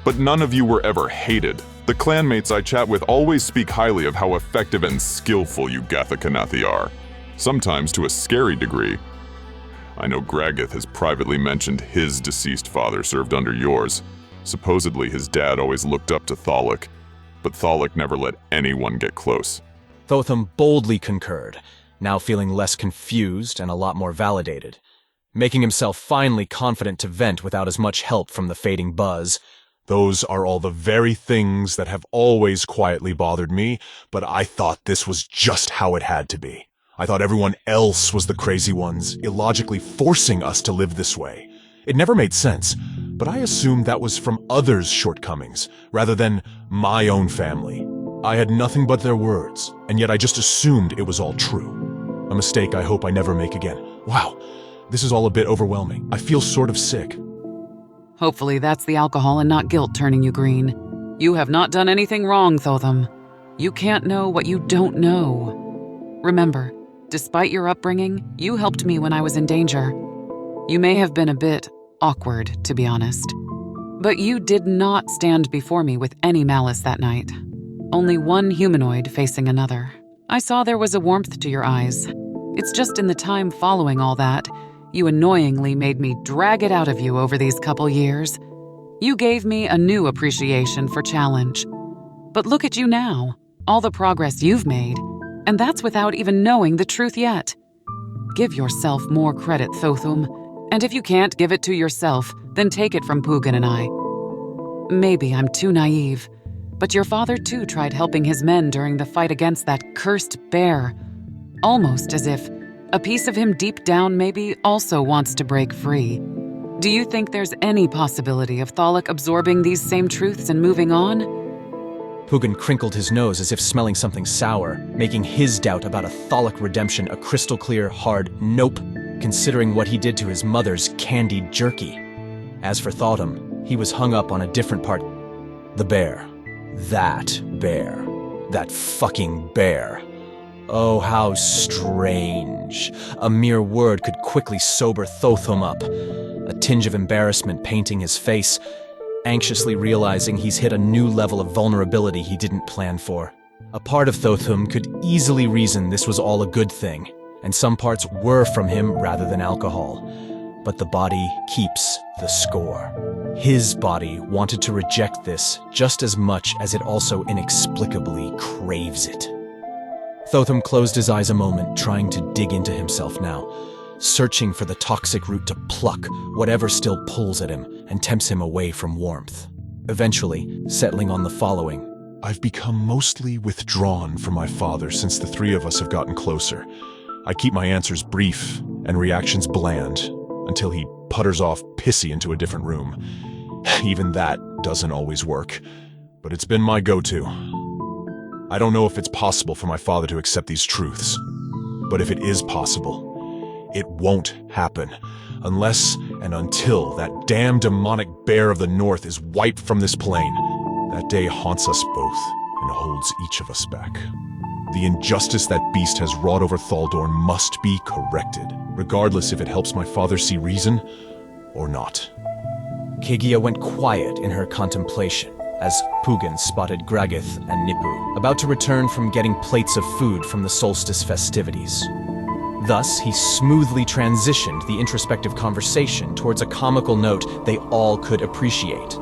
But none of you were ever hated. The clanmates I chat with always speak highly of how effective and skillful you Githakanathi are, sometimes to a scary degree. I know Gragith has privately mentioned his deceased father served under yours. Supposedly his dad always looked up to Thalik, but Thalik never let anyone get close. Thotham boldly concurred, now feeling less confused and a lot more validated. Making himself finally confident to vent without as much help from the fading buzz, Those are all the very things that have always quietly bothered me, but I thought this was just how it had to be. I thought everyone else was the crazy ones, illogically forcing us to live this way. It never made sense, but I assumed that was from others' shortcomings, rather than my own family. I had nothing but their words, and yet I just assumed it was all true. A mistake I hope I never make again. Wow, this is all a bit overwhelming. I feel sort of sick. Hopefully that's the alcohol and not guilt turning you green. You have not done anything wrong, Thotham. You can't know what you don't know. Remember, despite your upbringing, you helped me when I was in danger. You may have been a bit awkward, to be honest. But you did not stand before me with any malice that night. Only one humanoid facing another. I saw there was a warmth to your eyes. It's just in the time following all that, you annoyingly made me drag it out of you over these couple years. You gave me a new appreciation for challenge. But look at you now, all the progress you've made, and that's without even knowing the truth yet. Give yourself more credit, Thotham, and if you can't give it to yourself, then take it from Pugin and I. Maybe I'm too naive, but your father too tried helping his men during the fight against that cursed bear, almost as if a piece of him deep down maybe also wants to break free. Do you think there's any possibility of Thalik absorbing these same truths and moving on? Pugin crinkled his nose as if smelling something sour, making his doubt about a Thalik redemption a crystal clear, hard nope, considering what he did to his mother's candied jerky. As for Thotham, he was hung up on a different part. The bear. That bear. That fucking bear. Oh, how strange. A mere word could quickly sober Thotham up. A tinge of embarrassment painting his face, anxiously realizing he's hit a new level of vulnerability he didn't plan for. A part of Thotham could easily reason this was all a good thing, and some parts were from him rather than alcohol. But the body keeps the score. His body wanted to reject this just as much as it also inexplicably craves it. Thotham closed his eyes a moment, trying to dig into himself now, searching for the toxic root to pluck whatever still pulls at him and tempts him away from warmth. Eventually, settling on the following. I've become mostly withdrawn from my father since the three of us have gotten closer. I keep my answers brief and reactions bland until he putters off pissy into a different room. Even that doesn't always work, but it's been my go-to. I don't know if it's possible for my father to accept these truths, but if it is possible, it won't happen unless and until that damn demonic bear of the north is wiped from this plane. That day haunts us both and holds each of us back. The injustice that beast has wrought over Thaldorn must be corrected, regardless if it helps my father see reason or not. Kegia went quiet in her contemplation as Pugin spotted Gragith and Nipu, about to return from getting plates of food from the solstice festivities. Thus, he smoothly transitioned the introspective conversation towards a comical note they all could appreciate.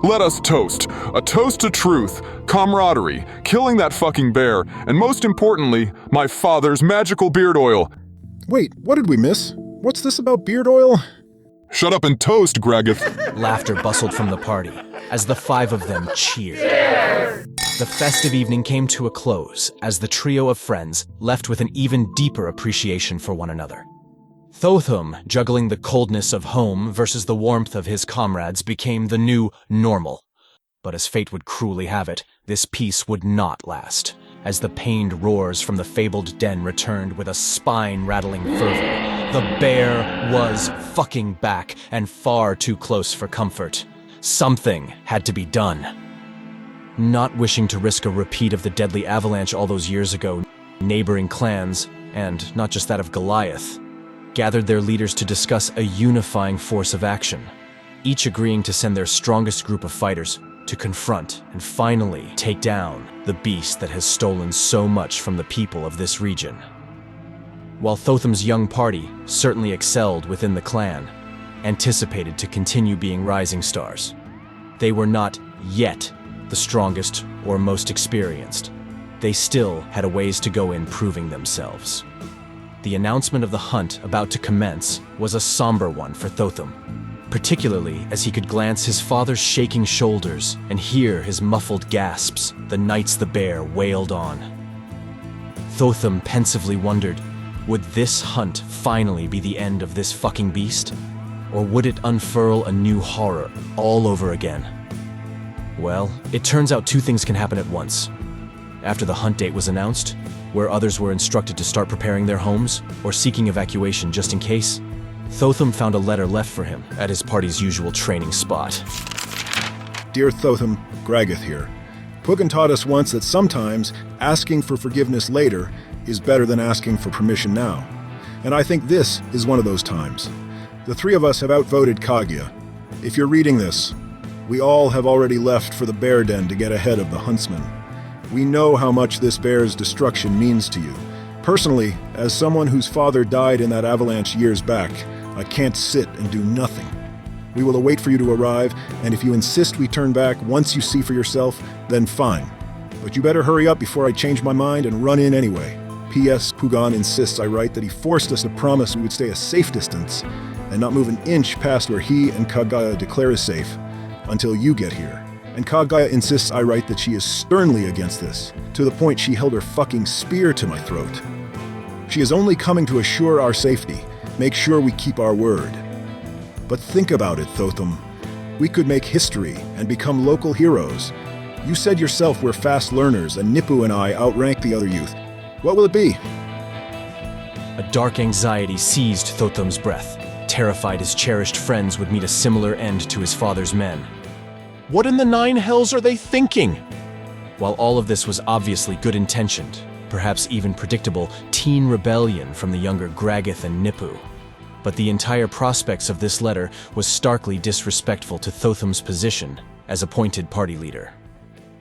Let us toast. A toast to truth, camaraderie, killing that fucking bear, and most importantly, my father's magical beard oil. Wait, what did we miss? What's this about beard oil? Shut up and toast, Gragith. Laughter bustled from the party as the five of them cheered. Cheers! The festive evening came to a close as the trio of friends left with an even deeper appreciation for one another. Thotham, juggling the coldness of home versus the warmth of his comrades, became the new normal. But as fate would cruelly have it, this peace would not last, as the pained roars from the fabled den returned with a spine-rattling fervor. The bear was fucking back and far too close for comfort. Something had to be done. Not wishing to risk a repeat of the deadly avalanche all those years ago, neighboring clans, and not just that of Goliath, gathered their leaders to discuss a unifying force of action, each agreeing to send their strongest group of fighters to confront and finally take down the beast that has stolen so much from the people of this region. While Thotham's young party certainly excelled within the clan, anticipated to continue being rising stars, they were not yet the strongest or most experienced. They still had a ways to go in proving themselves. The announcement of the hunt about to commence was a somber one for Thotham, particularly as he could glance his father's shaking shoulders and hear his muffled gasps the nights the bear wailed on. Thotham pensively wondered, would this hunt finally be the end of this fucking beast? Or would it unfurl a new horror all over again? Well, it turns out two things can happen at once. After the hunt date was announced, where others were instructed to start preparing their homes or seeking evacuation just in case, Thotham found a letter left for him at his party's usual training spot. Dear Thotham, Graggeth here. Pugan taught us once that sometimes asking for forgiveness later is better than asking for permission now. And I think this is one of those times. The three of us have outvoted Kaguya. If you're reading this, we all have already left for the bear den to get ahead of the huntsman. We know how much this bear's destruction means to you. Personally, as someone whose father died in that avalanche years back, I can't sit and do nothing. We will await for you to arrive, and if you insist we turn back once you see for yourself, then fine. But you better hurry up before I change my mind and run in anyway. P.S. Pugan insists I write that he forced us to promise we would stay a safe distance and not move an inch past where he and Kaguya declare is safe until you get here. And Kaguya insists I write that she is sternly against this, to the point she held her fucking spear to my throat. She is only coming to assure our safety, make sure we keep our word. But think about it, Thotham. We could make history and become local heroes. You said yourself we're fast learners and Nippu and I outrank the other youth. What will it be? A dark anxiety seized Thotham's breath, terrified his cherished friends would meet a similar end to his father's men. What in the nine hells are they thinking? While all of this was obviously good-intentioned, perhaps even predictable teen rebellion from the younger Graggeth and Nippu, but the entire prospects of this letter was starkly disrespectful to Thotham's position as appointed party leader.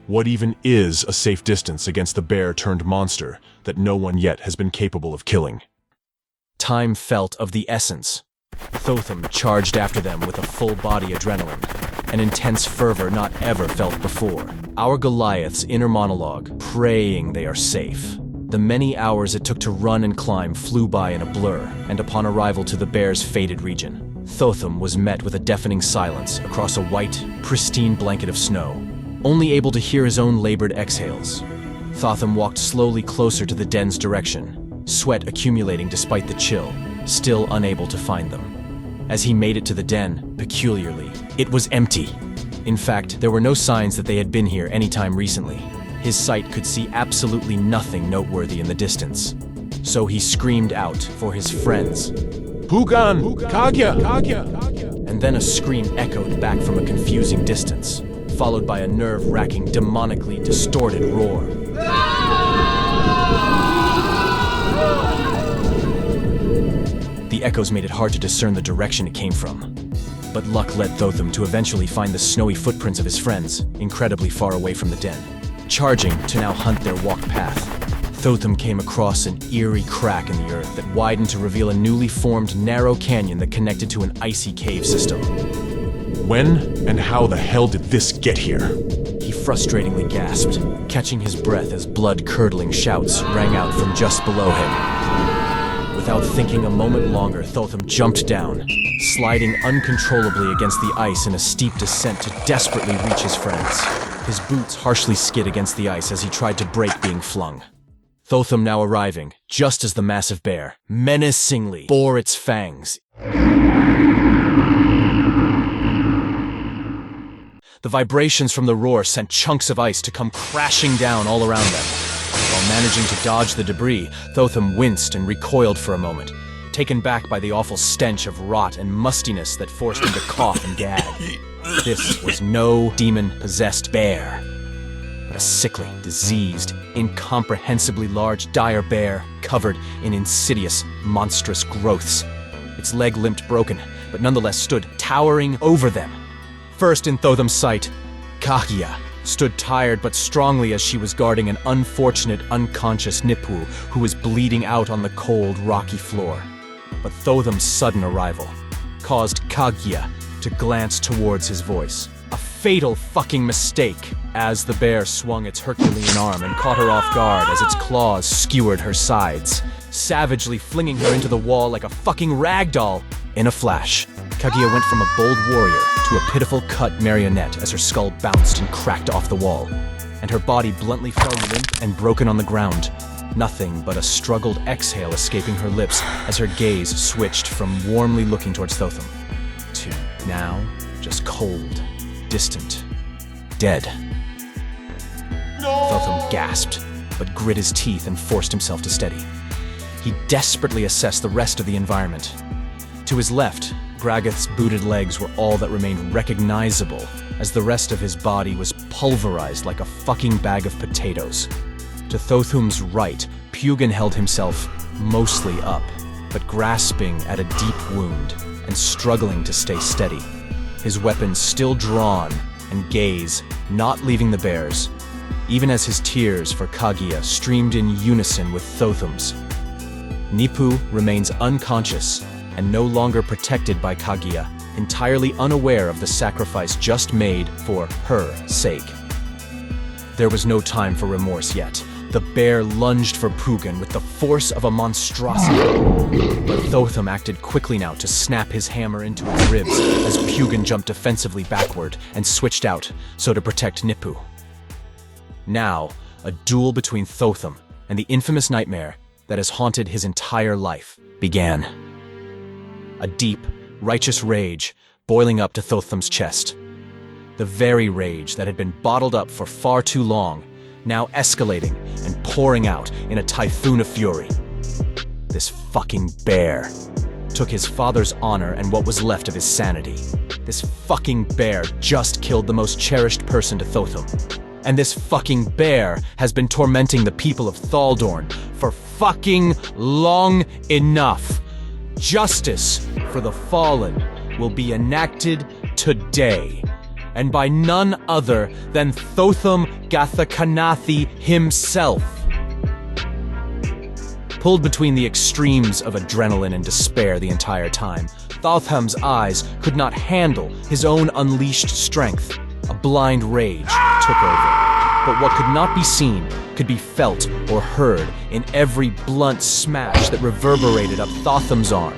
What even is a safe distance against the bear-turned-monster that no one yet has been capable of killing? Time felt of the essence. Thotham charged after them with a full-body adrenaline, an intense fervor not ever felt before. Our Goliath's inner monologue, praying they are safe. The many hours it took to run and climb flew by in a blur, and upon arrival to the bear's fated region, Thotham was met with a deafening silence across a white, pristine blanket of snow, only able to hear his own labored exhales. Thotham walked slowly closer to the den's direction, sweat accumulating despite the chill, still unable to find them. As he made it to the den, peculiarly, it was empty. In fact, there were no signs that they had been here anytime recently. His sight could see absolutely nothing noteworthy in the distance. So he screamed out for his friends. Pugan! Kaguya! And then a scream echoed back from a confusing distance, followed by a nerve-wracking, demonically distorted roar. The echoes made it hard to discern the direction it came from. But luck led Thotham to eventually find the snowy footprints of his friends, incredibly far away from the den. Charging to now hunt their walk path, Thotham came across an eerie crack in the earth that widened to reveal a newly formed narrow canyon that connected to an icy cave system. When and how the hell did this get here? He frustratingly gasped, catching his breath as blood-curdling shouts rang out from just below him. Without thinking a moment longer, Thotham jumped down, sliding uncontrollably against the ice in a steep descent to desperately reach his friends. His boots harshly skid against the ice as he tried to break being flung. Thotham now arriving, just as the massive bear, menacingly, bore its fangs. The vibrations from the roar sent chunks of ice to come crashing down all around them. While managing to dodge the debris, Thotham winced and recoiled for a moment, taken back by the awful stench of rot and mustiness that forced him to cough and gag. This was no demon-possessed bear, but a sickly, diseased, incomprehensibly large, dire bear covered in insidious, monstrous growths. Its leg limped broken, but nonetheless stood towering over them. First in Thotham's sight, Kaguya stood tired but strongly as she was guarding an unfortunate, unconscious Nippu who was bleeding out on the cold, rocky floor. But Thotham's sudden arrival caused Kaguya to glance towards his voice. A fatal fucking mistake, as the bear swung its Herculean arm and caught her off guard as its claws skewered her sides, savagely flinging her into the wall like a fucking ragdoll. In a flash, Kaguya went from a bold warrior to a pitiful cut marionette as her skull bounced and cracked off the wall, and her body bluntly fell limp and broken on the ground, nothing but a struggled exhale escaping her lips as her gaze switched from warmly looking towards Thotham to now just cold, distant, dead. Thotham gasped, but grit his teeth and forced himself to steady. He desperately assessed the rest of the environment. To his left, Gragath's booted legs were all that remained recognizable, as the rest of his body was pulverized like a fucking bag of potatoes. To Thotham's right, Pugin held himself mostly up, but grasping at a deep wound and struggling to stay steady, his weapon still drawn and gaze not leaving the bears, even as his tears for Kaguya streamed in unison with Thotham's. Nippu remains unconscious and no longer protected by Kaguya, entirely unaware of the sacrifice just made for her sake. There was no time for remorse yet. The bear lunged for Pugin with the force of a monstrosity. But Thotham acted quickly now to snap his hammer into its ribs as Pugin jumped defensively backward and switched out so to protect Nippu. Now, a duel between Thotham and the infamous nightmare that has haunted his entire life began. A deep, righteous rage boiling up to Thotham's chest. The very rage that had been bottled up for far too long, now escalating and pouring out in a typhoon of fury. This fucking bear took his father's honor and what was left of his sanity. This fucking bear just killed the most cherished person to Thotham. And this fucking bear has been tormenting the people of Thaldorn for fucking long enough. Justice for the fallen will be enacted today, and by none other than Thotham Gathakanathi himself. Pulled between the extremes of adrenaline and despair the entire time, Thotham's eyes could not handle his own unleashed strength. A blind rage took over. But what could not be seen could be felt or heard in every blunt smash that reverberated up Thotham's arm.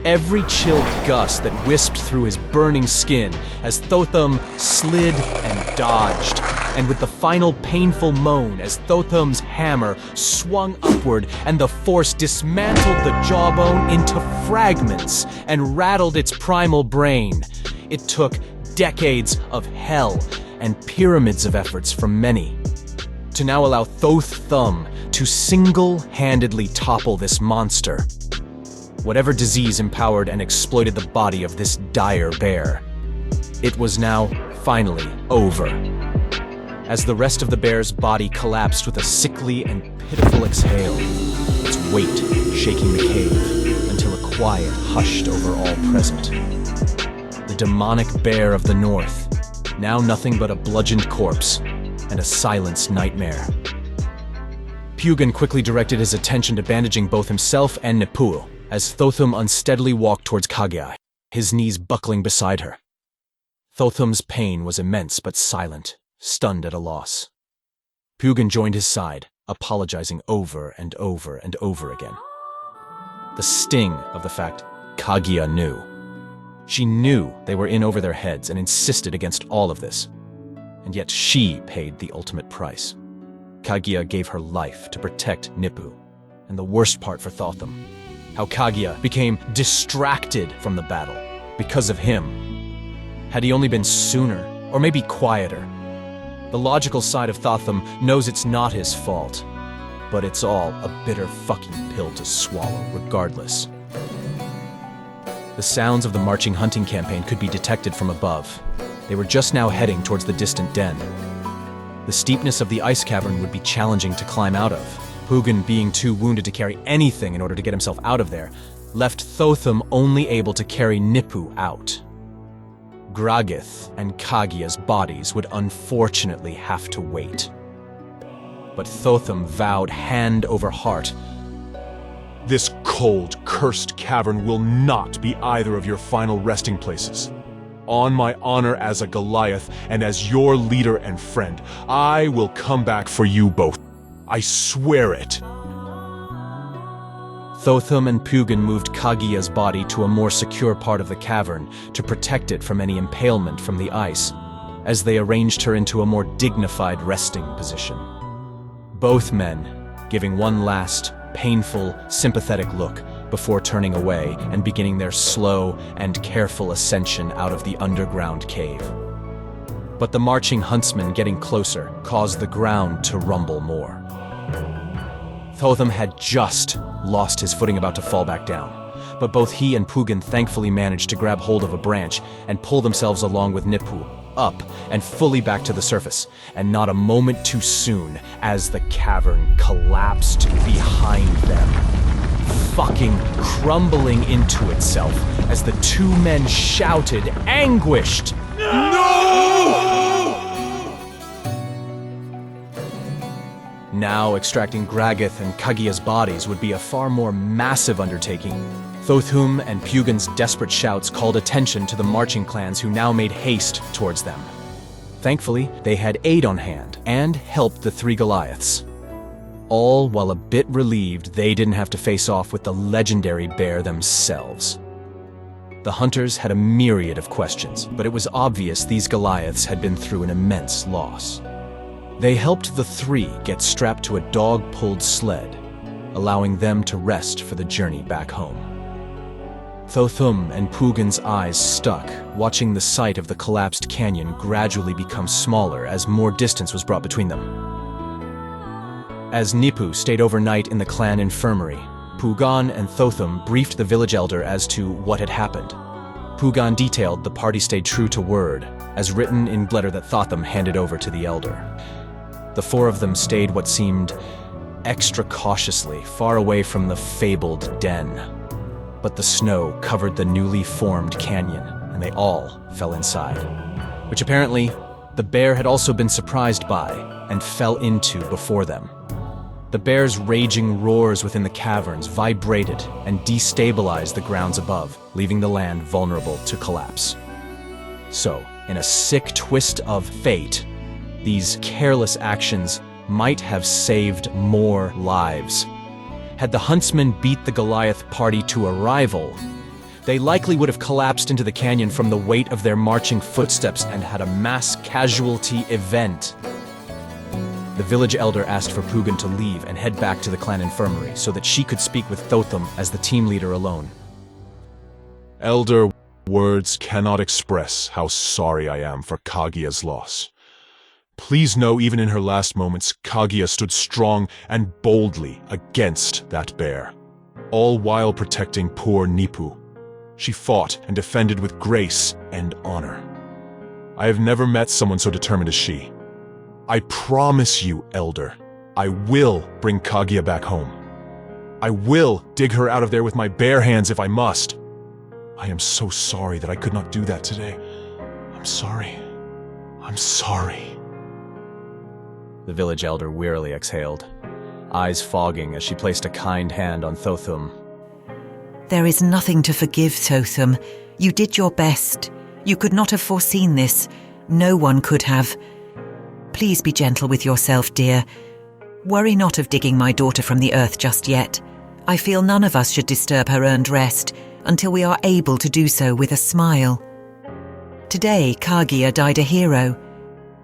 Every chill gust that whisked through his burning skin as Thotham slid and dodged, and with the final painful moan as Thotham's hammer swung upward and the force dismantled the jawbone into fragments and rattled its primal brain. It took decades of hell and pyramids of efforts from many to now allow Thotham to single-handedly topple this monster. Whatever disease empowered and exploited the body of this dire bear, it was now finally over. As the rest of the bear's body collapsed with a sickly and pitiful exhale, its weight shaking the cave until a quiet hushed over all present. The demonic bear of the north, now nothing but a bludgeoned corpse and a silenced nightmare. Pugin quickly directed his attention to bandaging both himself and Nippu as Thotham unsteadily walked towards Kaguya, his knees buckling beside her. Thotham's pain was immense but silent, stunned at a loss. Pugin joined his side, apologizing over and over and over again. The sting of the fact Kaguya knew. She knew they were in over their heads and insisted against all of this. And yet she paid the ultimate price. Kaguya gave her life to protect Nippu. And the worst part for Thotham, how Kaguya became distracted from the battle because of him. Had he only been sooner, or maybe quieter? The logical side of Thotham knows it's not his fault, but it's all a bitter fucking pill to swallow regardless. The sounds of the marching hunting campaign could be detected from above. They were just now heading towards the distant den. The steepness of the ice cavern would be challenging to climb out of. Pugin, being too wounded to carry anything in order to get himself out of there, left Thotham only able to carry Nippu out. Gragath and Kaguya's bodies would unfortunately have to wait. But Thotham vowed hand over heart. This cold, cursed cavern will not be either of your final resting places. On my honor as a Goliath and as your leader and friend, I will come back for you both. I swear it. Thotham and Pugin moved Kaguya's body to a more secure part of the cavern to protect it from any impalement from the ice, as they arranged her into a more dignified resting position. Both men giving one last, painful, sympathetic look before turning away and beginning their slow and careful ascension out of the underground cave. But the marching huntsmen getting closer caused the ground to rumble more. Thotham had just lost his footing, about to fall back down, but both he and Pugin thankfully managed to grab hold of a branch and pull themselves along with Nipu up and fully back to the surface, and not a moment too soon as the cavern collapsed behind them, fucking crumbling into itself as the two men shouted, anguished, Now, extracting Gragath and Kaguya's bodies would be a far more massive undertaking. Thotham and Pugin's desperate shouts called attention to the marching clans, who now made haste towards them. Thankfully, they had aid on hand and helped the three Goliaths. All while a bit relieved they didn't have to face off with the legendary bear themselves. The hunters had a myriad of questions, but it was obvious these Goliaths had been through an immense loss. They helped the three get strapped to a dog-pulled sled, allowing them to rest for the journey back home. Thotham and Pugin's eyes stuck, watching the sight of the collapsed canyon gradually become smaller as more distance was brought between them. As Nipu stayed overnight in the clan infirmary, Pugan and Thotham briefed the village elder as to what had happened. Pugan detailed the party stayed true to word, as written in letter that Thotham handed over to the elder. The four of them stayed what seemed extra cautiously, far away from the fabled den. But the snow covered the newly formed canyon, and they all fell inside, which apparently the bear had also been surprised by and fell into before them. The bear's raging roars within the caverns vibrated and destabilized the grounds above, leaving the land vulnerable to collapse. So, in a sick twist of fate, these careless actions might have saved more lives. Had the huntsmen beat the Goliath party to a rival, they likely would have collapsed into the canyon from the weight of their marching footsteps and had a mass casualty event. The village elder asked for Pugin to leave and head back to the clan infirmary so that she could speak with Thotham as the team leader alone. Elder, words cannot express how sorry I am for Kaguya's loss. Please know, even in her last moments, Kaguya stood strong and boldly against that bear, all while protecting poor Nipu. She fought and defended with grace and honor. I have never met someone so determined as she. I promise you, Elder, I will bring Kaguya back home. I will dig her out of there with my bare hands if I must. I am so sorry that I could not do that today. I'm sorry. I'm sorry. The village elder wearily exhaled, eyes fogging as she placed a kind hand on Thotham. There is nothing to forgive, Thotham. You did your best. You could not have foreseen this. No one could have. Please be gentle with yourself, dear. Worry not of digging my daughter from the earth just yet. I feel none of us should disturb her earned rest until we are able to do so with a smile. Today, Kaguya died a hero.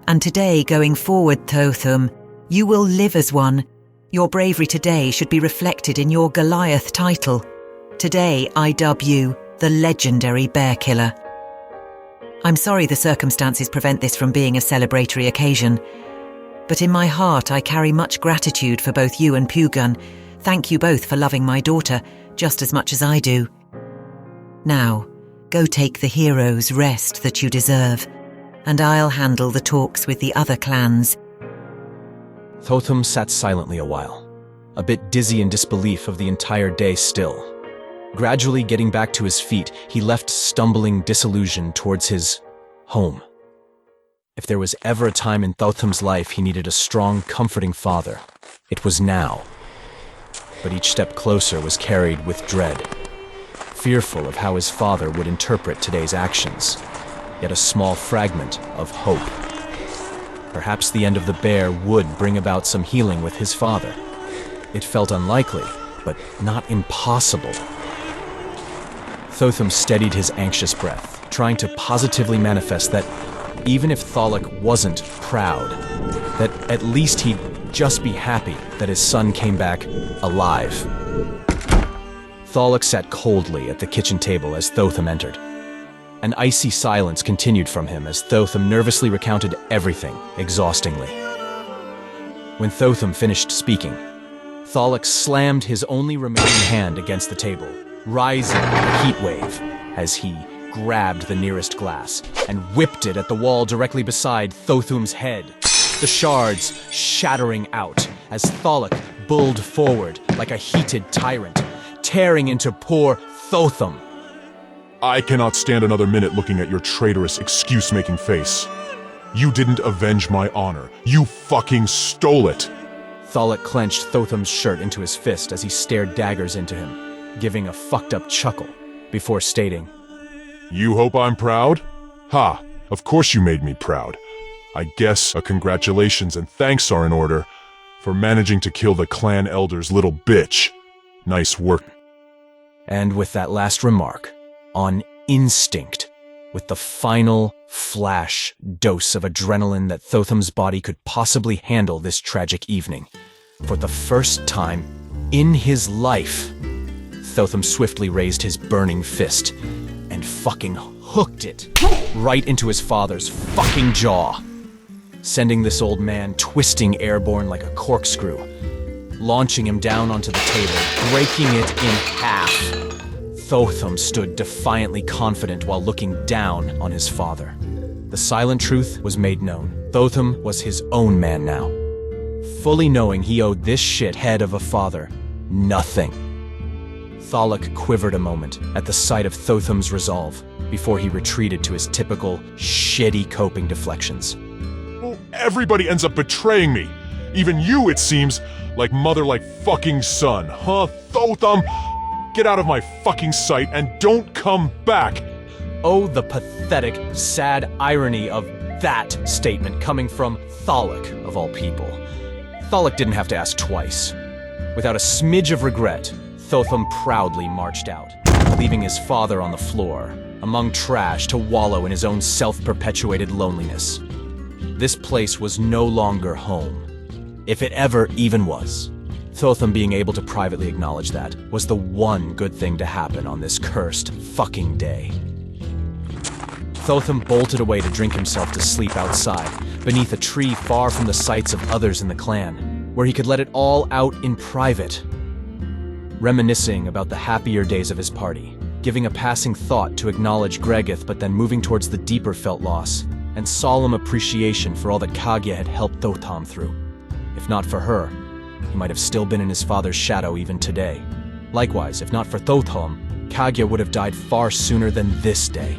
And today, going forward, Thotham, you will live as one. Your bravery today should be reflected in your Goliath title. Today, I dub you the legendary bear killer. I'm sorry the circumstances prevent this from being a celebratory occasion, but in my heart I carry much gratitude for both you and Pugin. Thank you both for loving my daughter just as much as I do. Now, go take the hero's rest that you deserve, and I'll handle the talks with the other clans. Thotham sat silently a while, a bit dizzy in disbelief of the entire day still. Gradually getting back to his feet, he left stumbling disillusioned towards his home. If there was ever a time in Thotham's life he needed a strong, comforting father, it was now. But each step closer was carried with dread, fearful of how his father would interpret today's actions. Yet a small fragment of hope. Perhaps the end of the bear would bring about some healing with his father. It felt unlikely, but not impossible. Thotham steadied his anxious breath, trying to positively manifest that even if Tholic wasn't proud, that at least he'd just be happy that his son came back alive. Tholic sat coldly at the kitchen table as Thotham entered. An icy silence continued from him as Thotham nervously recounted everything, exhaustingly. When Thotham finished speaking, Tholic slammed his only remaining hand against the table, rising like a heat wave as he grabbed the nearest glass and whipped it at the wall directly beside Thotham's head, the shards shattering out as Tholic bulled forward like a heated tyrant, tearing into poor Thotham. I cannot stand another minute looking at your traitorous excuse-making face. You didn't avenge my honor. You fucking stole it. Tholic clenched Thotham's shirt into his fist as he stared daggers into him, giving a fucked-up chuckle before stating, You hope I'm proud? Ha, of course you made me proud. I guess a congratulations and thanks are in order for managing to kill the clan elder's little bitch. Nice work. And with that last remark, on instinct, with the final flash dose of adrenaline that Thotham's body could possibly handle this tragic evening, for the first time in his life, Thotham swiftly raised his burning fist and fucking hooked it right into his father's fucking jaw, sending this old man twisting airborne like a corkscrew, launching him down onto the table, breaking it in half. Thotham stood defiantly confident while looking down on his father. The silent truth was made known. Thotham was his own man now, fully knowing he owed this shithead of a father nothing. Tholic quivered a moment at the sight of Thotham's resolve before he retreated to his typical shitty coping deflections. Well, everybody ends up betraying me. Even you, it seems, like mother like fucking son, huh, Thotham? Get out of my fucking sight and don't come back! Oh, the pathetic, sad irony of that statement coming from Tholic, of all people. Tholic didn't have to ask twice. Without a smidge of regret, Thotham proudly marched out, leaving his father on the floor, among trash to wallow in his own self-perpetuated loneliness. This place was no longer home, if it ever even was. Thotham being able to privately acknowledge that was the one good thing to happen on this cursed fucking day. Thotham bolted away to drink himself to sleep outside, beneath a tree far from the sights of others in the clan, where he could let it all out in private. Reminiscing about the happier days of his party, giving a passing thought to acknowledge Gregith, but then moving towards the deeper felt loss and solemn appreciation for all that Kagya had helped Thotham through. If not for her, he might have still been in his father's shadow even today. Likewise, if not for Thotham, Kagya would have died far sooner than this day.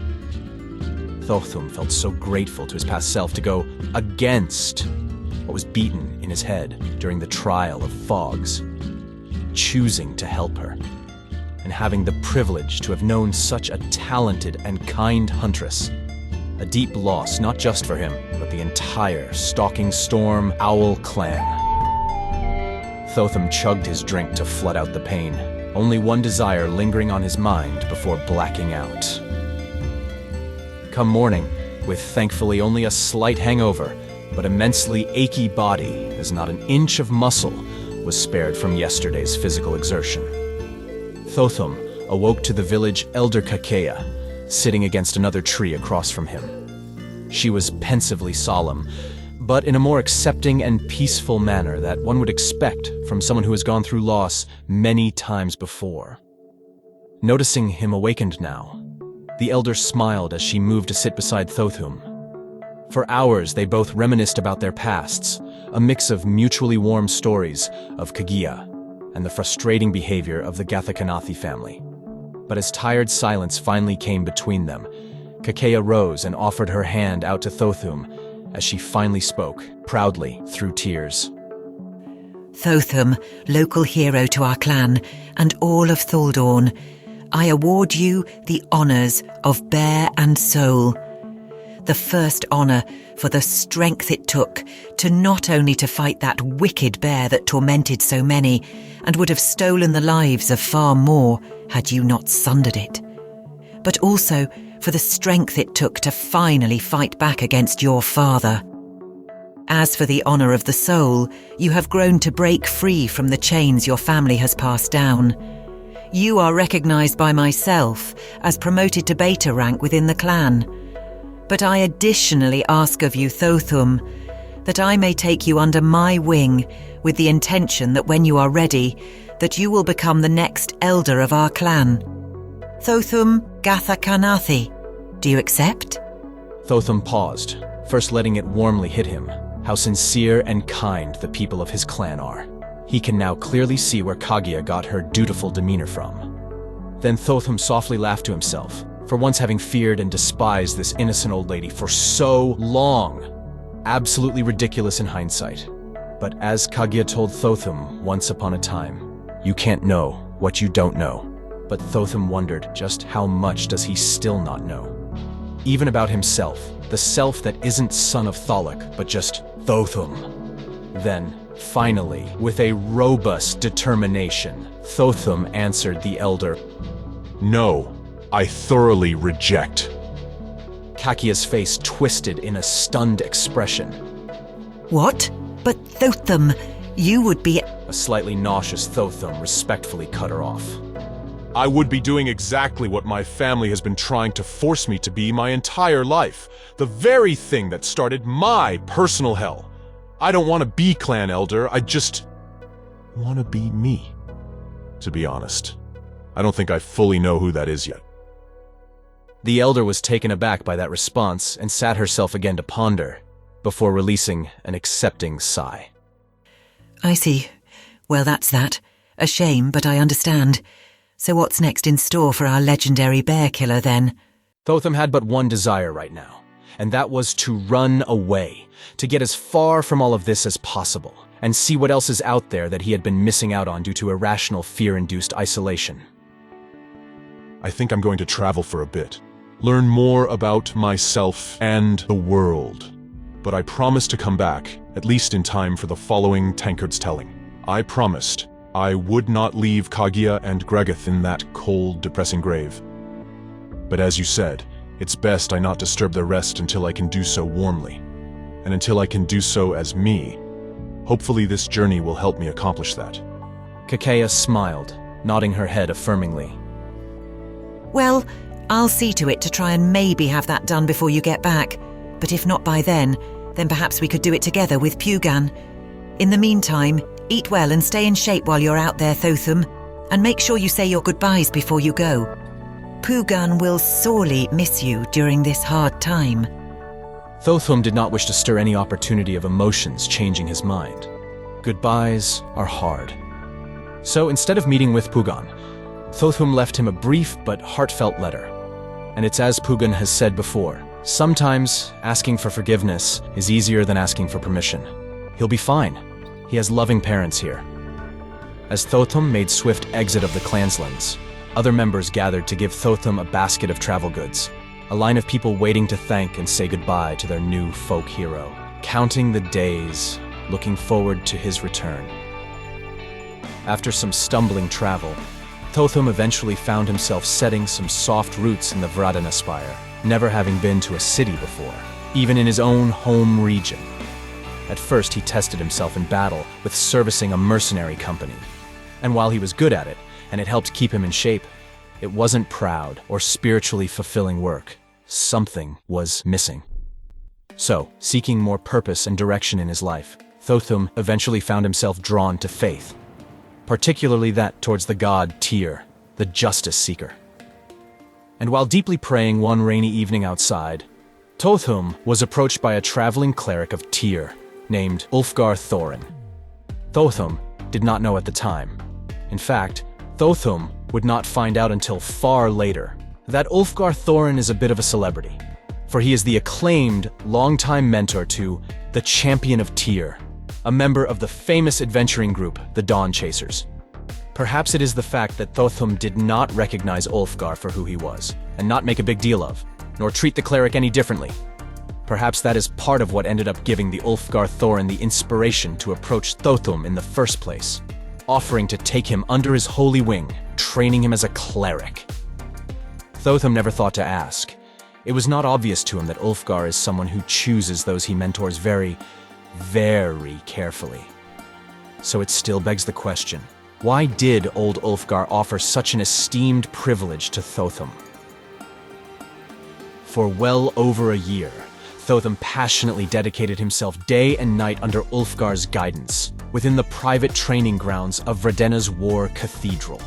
Thotham felt so grateful to his past self to go against what was beaten in his head during the trial of Fogs, choosing to help her, and having the privilege to have known such a talented and kind huntress. A deep loss not just for him, but the entire Stalking Storm Owl clan. Thotham chugged his drink to flood out the pain, only one desire lingering on his mind before blacking out. Come morning, with thankfully only a slight hangover, but immensely achy body as not an inch of muscle was spared from yesterday's physical exertion. Thotham awoke to the village elder Kakea, sitting against another tree across from him. She was pensively solemn, but in a more accepting and peaceful manner that one would expect from someone who has gone through loss many times before. Noticing him awakened now, the elder smiled as she moved to sit beside Thotham. For hours they both reminisced about their pasts, a mix of mutually warm stories of Kagya and the frustrating behavior of the Gathakanathi family. But as tired silence finally came between them, Kakea rose and offered her hand out to Thotham as she finally spoke, proudly through tears. Thotham, local hero to our clan, and all of Thuldorn, I award you the honours of Bear and Soul. the first honor for the strength it took to not only to fight that wicked bear that tormented so many and would have stolen the lives of far more had you not sundered it, but also for the strength it took to finally fight back against your father. As for the honor of the soul, you have grown to break free from the chains your family has passed down. You are recognized by myself as promoted to beta rank within the clan. But I additionally ask of you, Thotham, that I may take you under my wing with the intention that when you are ready, that you will become the next elder of our clan. Thotham Gathakanathi, do you accept? Thotham paused, first letting it warmly hit him how sincere and kind the people of his clan are. He can now clearly see where Kaguya got her dutiful demeanor from. Then Thotham softly laughed to himself, for once having feared and despised this innocent old lady for so long. Absolutely ridiculous in hindsight. But as Kaguya told Thotham once upon a time, you can't know what you don't know. But Thotham wondered just how much does he still not know. Even about himself, the self that isn't son of Tholic, but just Thotham. Then, finally, with a robust determination, Thotham answered the elder. No, I thoroughly reject. Kaguya's face twisted in a stunned expression. What? But Thotham, you would be... A slightly nauseous Thotham respectfully cut her off. I would be doing exactly what my family has been trying to force me to be my entire life. The very thing that started my personal hell. I don't want to be clan elder, I just want to be me. To be honest, I don't think I fully know who that is yet. The elder was taken aback by that response and sat herself again to ponder, before releasing an accepting sigh. I see. Well, that's that. A shame, but I understand. So what's next in store for our legendary bear killer, then? Thotham had but one desire right now, and that was to run away, to get as far from all of this as possible, and see what else is out there that he had been missing out on due to irrational fear-induced isolation. I think I'm going to travel for a bit, learn more about myself and the world. But I promised to come back, at least in time for the following tankard's telling. I promised I would not leave Kaguya and Gregoth in that cold, depressing grave. But as you said, it's best I not disturb their rest until I can do so warmly, and until I can do so as me. Hopefully this journey will help me accomplish that. Kaguya smiled, nodding her head affirmingly. Well, I'll see to it to try and maybe have that done before you get back. But if not by then perhaps we could do it together with Pugan. In the meantime, eat well and stay in shape while you're out there, Thotham, and make sure you say your goodbyes before you go. Pugan will sorely miss you during this hard time. Thotham did not wish to stir any opportunity of emotions changing his mind. Goodbyes are hard. So instead of meeting with Pugan, Thotham left him a brief but heartfelt letter. And it's as Pugan has said before, sometimes asking for forgiveness is easier than asking for permission. He'll be fine. He has loving parents here. As Thotham made swift exit of the clanslands, other members gathered to give Thotham a basket of travel goods, a line of people waiting to thank and say goodbye to their new folk hero, counting the days, looking forward to his return. After some stumbling travel, Thotham eventually found himself setting some soft roots in the Vradana Spire, never having been to a city before, even in his own home region. At first, he tested himself in battle with servicing a mercenary company. And while he was good at it, and it helped keep him in shape, it wasn't proud or spiritually fulfilling work. Something was missing. So, seeking more purpose and direction in his life, Thotham eventually found himself drawn to faith, particularly that towards the god Tyr, the justice seeker. And while deeply praying one rainy evening outside, Thotham was approached by a traveling cleric of Tyr named Ulfgar Thorin. Thotham did not know at the time. In fact, Thotham would not find out until far later that Ulfgar Thorin is a bit of a celebrity, for he is the acclaimed longtime mentor to the Champion of Tyr, a member of the famous adventuring group, the Dawn Chasers. Perhaps it is the fact that Thotham did not recognize Ulfgar for who he was, and not make a big deal of, nor treat the cleric any differently. Perhaps that is part of what ended up giving the Ulfgar Thorin the inspiration to approach Thotham in the first place, offering to take him under his holy wing, training him as a cleric. Thotham never thought to ask. It was not obvious to him that Ulfgar is someone who chooses those he mentors very, very carefully. So it still begs the question, why did old Ulfgar offer such an esteemed privilege to Thotham? For well over a year, Thotham passionately dedicated himself day and night under Ulfgar's guidance, within the private training grounds of Vredena's War Cathedral,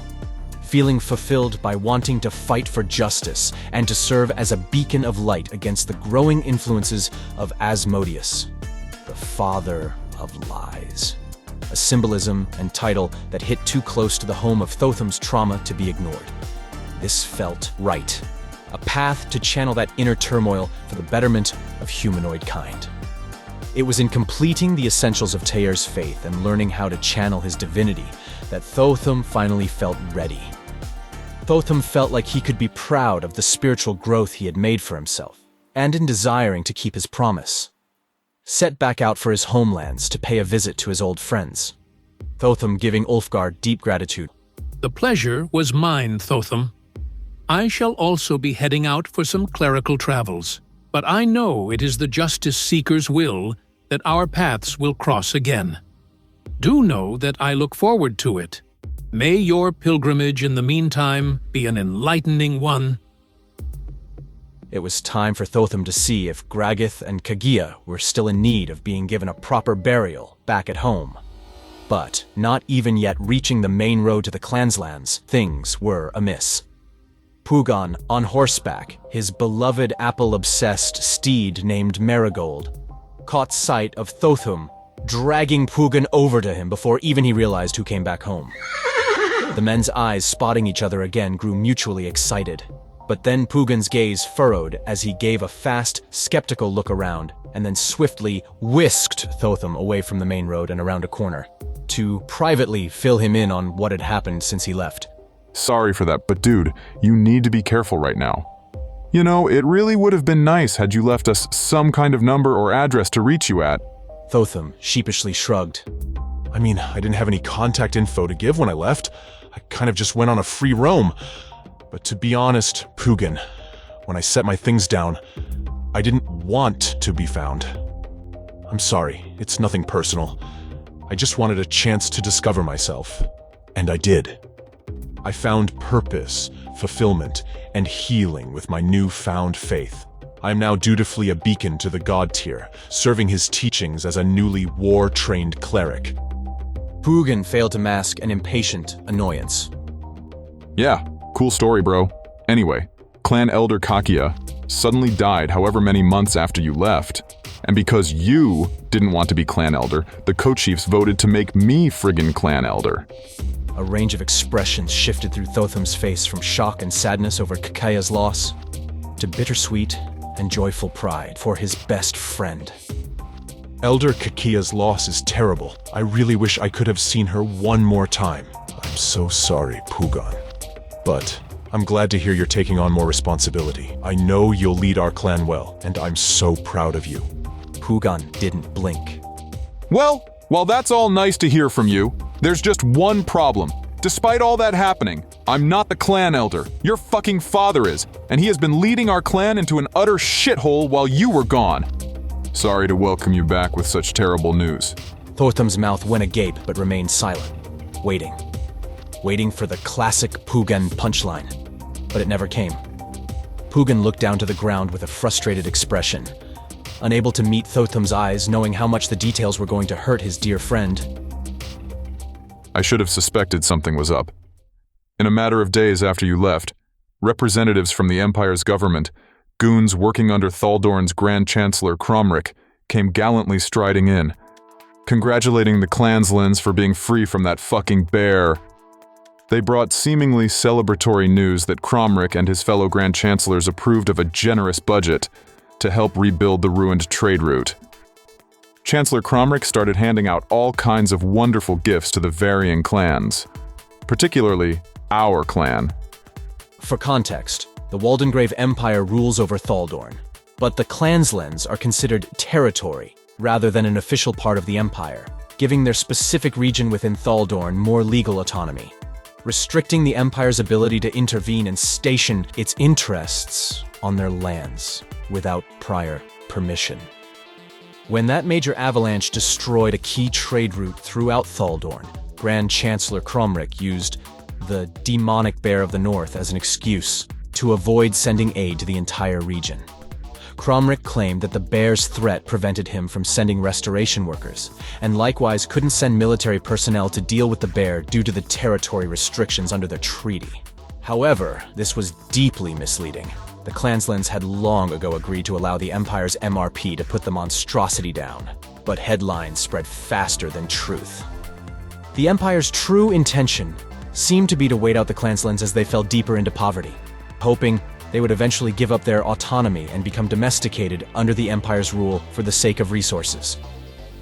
feeling fulfilled by wanting to fight for justice and to serve as a beacon of light against the growing influences of Asmodeus, the father of lies. A symbolism and title that hit too close to the home of Thotham's trauma to be ignored. This felt right. A path to channel that inner turmoil for the betterment of humanoid kind. It was in completing the essentials of Teir's faith and learning how to channel his divinity that Thotham finally felt ready. Thotham felt like he could be proud of the spiritual growth he had made for himself, and in desiring to keep his promise. Set back out for his homelands to pay a visit to his old friends. Thotham giving Ulfgar deep gratitude. The pleasure was mine, Thotham. I shall also be heading out for some clerical travels, but I know it is the justice seeker's will that our paths will cross again. Do know that I look forward to it. May your pilgrimage in the meantime be an enlightening one. It was time for Thotham to see if Gragath and Kagia were still in need of being given a proper burial back at home. But, not even yet reaching the main road to the Clanslands, things were amiss. Pugan, on horseback, his beloved apple-obsessed steed named Marigold, caught sight of Thotham, dragging Pugan over to him before even he realized who came back home. The men's eyes spotting each other again grew mutually excited. But then Pugan's gaze furrowed as he gave a fast, skeptical look around, and then swiftly whisked Thotham away from the main road and around a corner, to privately fill him in on what had happened since he left. Sorry for that, but dude, you need to be careful right now. You know, it really would have been nice had you left us some kind of number or address to reach you at. Thotham sheepishly shrugged. I mean, I didn't have any contact info to give when I left. I kind of just went on a free roam. But to be honest, Pugan, when I set my things down, I didn't want to be found. I'm sorry, it's nothing personal. I just wanted a chance to discover myself. And I did. I found purpose, fulfillment, and healing with my newfound faith. I am now dutifully a beacon to the god tier, serving his teachings as a newly war-trained cleric. Pugan failed to mask an impatient annoyance. Yeah, cool story, bro. Anyway, Clan Elder Kakia suddenly died however many months after you left. And because you didn't want to be Clan Elder, the co-chiefs voted to make me friggin' Clan Elder. A range of expressions shifted through Thotham's face from shock and sadness over Kakia's loss to bittersweet and joyful pride for his best friend. Elder Kakia's loss is terrible. I really wish I could have seen her one more time. I'm so sorry, Pugan. But I'm glad to hear you're taking on more responsibility. I know you'll lead our clan well, and I'm so proud of you. Pugan didn't blink. Well, while that's all nice to hear from you, there's just one problem. Despite all that happening, I'm not the clan elder. Your fucking father is, and he has been leading our clan into an utter shithole while you were gone. Sorry to welcome you back with such terrible news. Thotham's mouth went agape but remained silent, waiting. Waiting for the classic Pugan punchline. But it never came. Pugan looked down to the ground with a frustrated expression, unable to meet Thotham's eyes, knowing how much the details were going to hurt his dear friend. I should have suspected something was up. In a matter of days after you left, representatives from the Empire's government, goons working under Thaldorn's Grand Chancellor Cromrick, came gallantly striding in, congratulating the Clanslands for being free from that fucking bear. They brought seemingly celebratory news that Cromrick and his fellow Grand Chancellors approved of a generous budget to help rebuild the ruined trade route. Chancellor Cromrick started handing out all kinds of wonderful gifts to the varying clans, particularly our clan. For context, the Waldengrave Empire rules over Thaldorn, But the clanslands are considered territory rather than an official part of the empire, giving their specific region within Thaldorn more legal autonomy, restricting the empire's ability to intervene and station its interests on their lands without prior permission. When that major avalanche destroyed a key trade route throughout Thaldorn, Grand Chancellor Cromric used the demonic bear of the north as an excuse to avoid sending aid to the entire region. Cromric claimed that the bear's threat prevented him from sending restoration workers, and likewise couldn't send military personnel to deal with the bear due to the territory restrictions under the treaty. However, this was deeply misleading. The clanslands had long ago agreed to allow the Empire's MRP to put the monstrosity down, but headlines spread faster than truth. The Empire's true intention seemed to be to wait out the clanslands as they fell deeper into poverty, hoping they would eventually give up their autonomy and become domesticated under the Empire's rule for the sake of resources.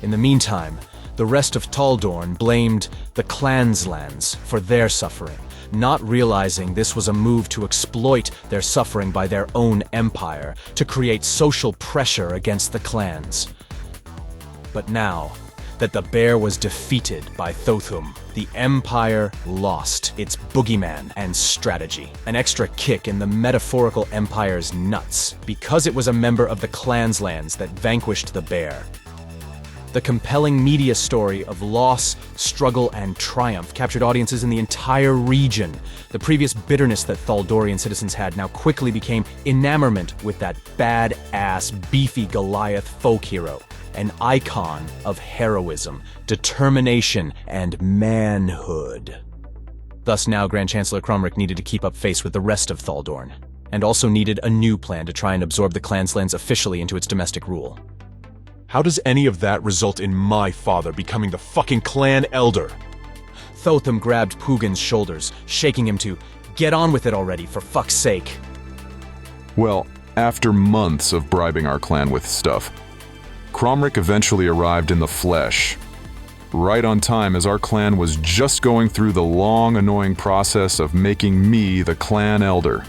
In the meantime, the rest of Thaldorn blamed the clanslands for their suffering, not realizing this was a move to exploit their suffering by their own empire to create social pressure against the clans. But now that the bear was defeated by Thotham, the Empire lost its boogeyman and strategy, an extra kick in the metaphorical Empire's nuts, because it was a member of the clanslands that vanquished the bear. The compelling media story of loss, struggle, and triumph captured audiences in the entire region. The previous bitterness that Thaldorian citizens had now quickly became enamorment with that bad-ass, beefy Goliath folk hero, an icon of heroism, determination, and manhood. Thus now Grand Chancellor Cromric needed to keep up face with the rest of Thaldorn, and also needed a new plan to try and absorb the clanslands officially into its domestic rule. How does any of that result in my father becoming the fucking clan elder? Thotham grabbed Pugin's shoulders, shaking him to, "Get on with it already, for fuck's sake." Well, after months of bribing our clan with stuff, Cromric eventually arrived in the flesh, right on time as our clan was just going through the long, annoying process of making me the clan elder.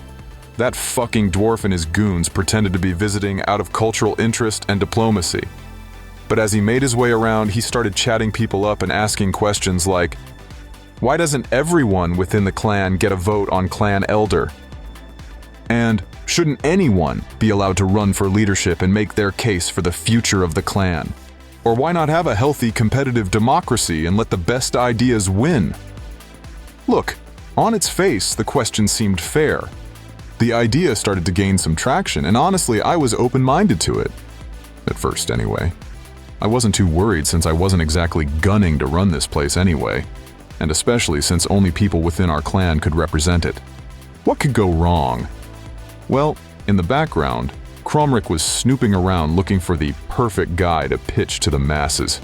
That fucking dwarf and his goons pretended to be visiting out of cultural interest and diplomacy. But as he made his way around, he started chatting people up and asking questions like, why doesn't everyone within the clan get a vote on clan elder? And shouldn't anyone be allowed to run for leadership and make their case for the future of the clan? Or why not have a healthy competitive democracy and let the best ideas win? Look, on its face, the question seemed fair. The idea started to gain some traction, and honestly, I was open-minded to it. At first, anyway. I wasn't too worried since I wasn't exactly gunning to run this place anyway, and especially since only people within our clan could represent it. What could go wrong? Well, in the background, Cromric was snooping around looking for the perfect guy to pitch to the masses.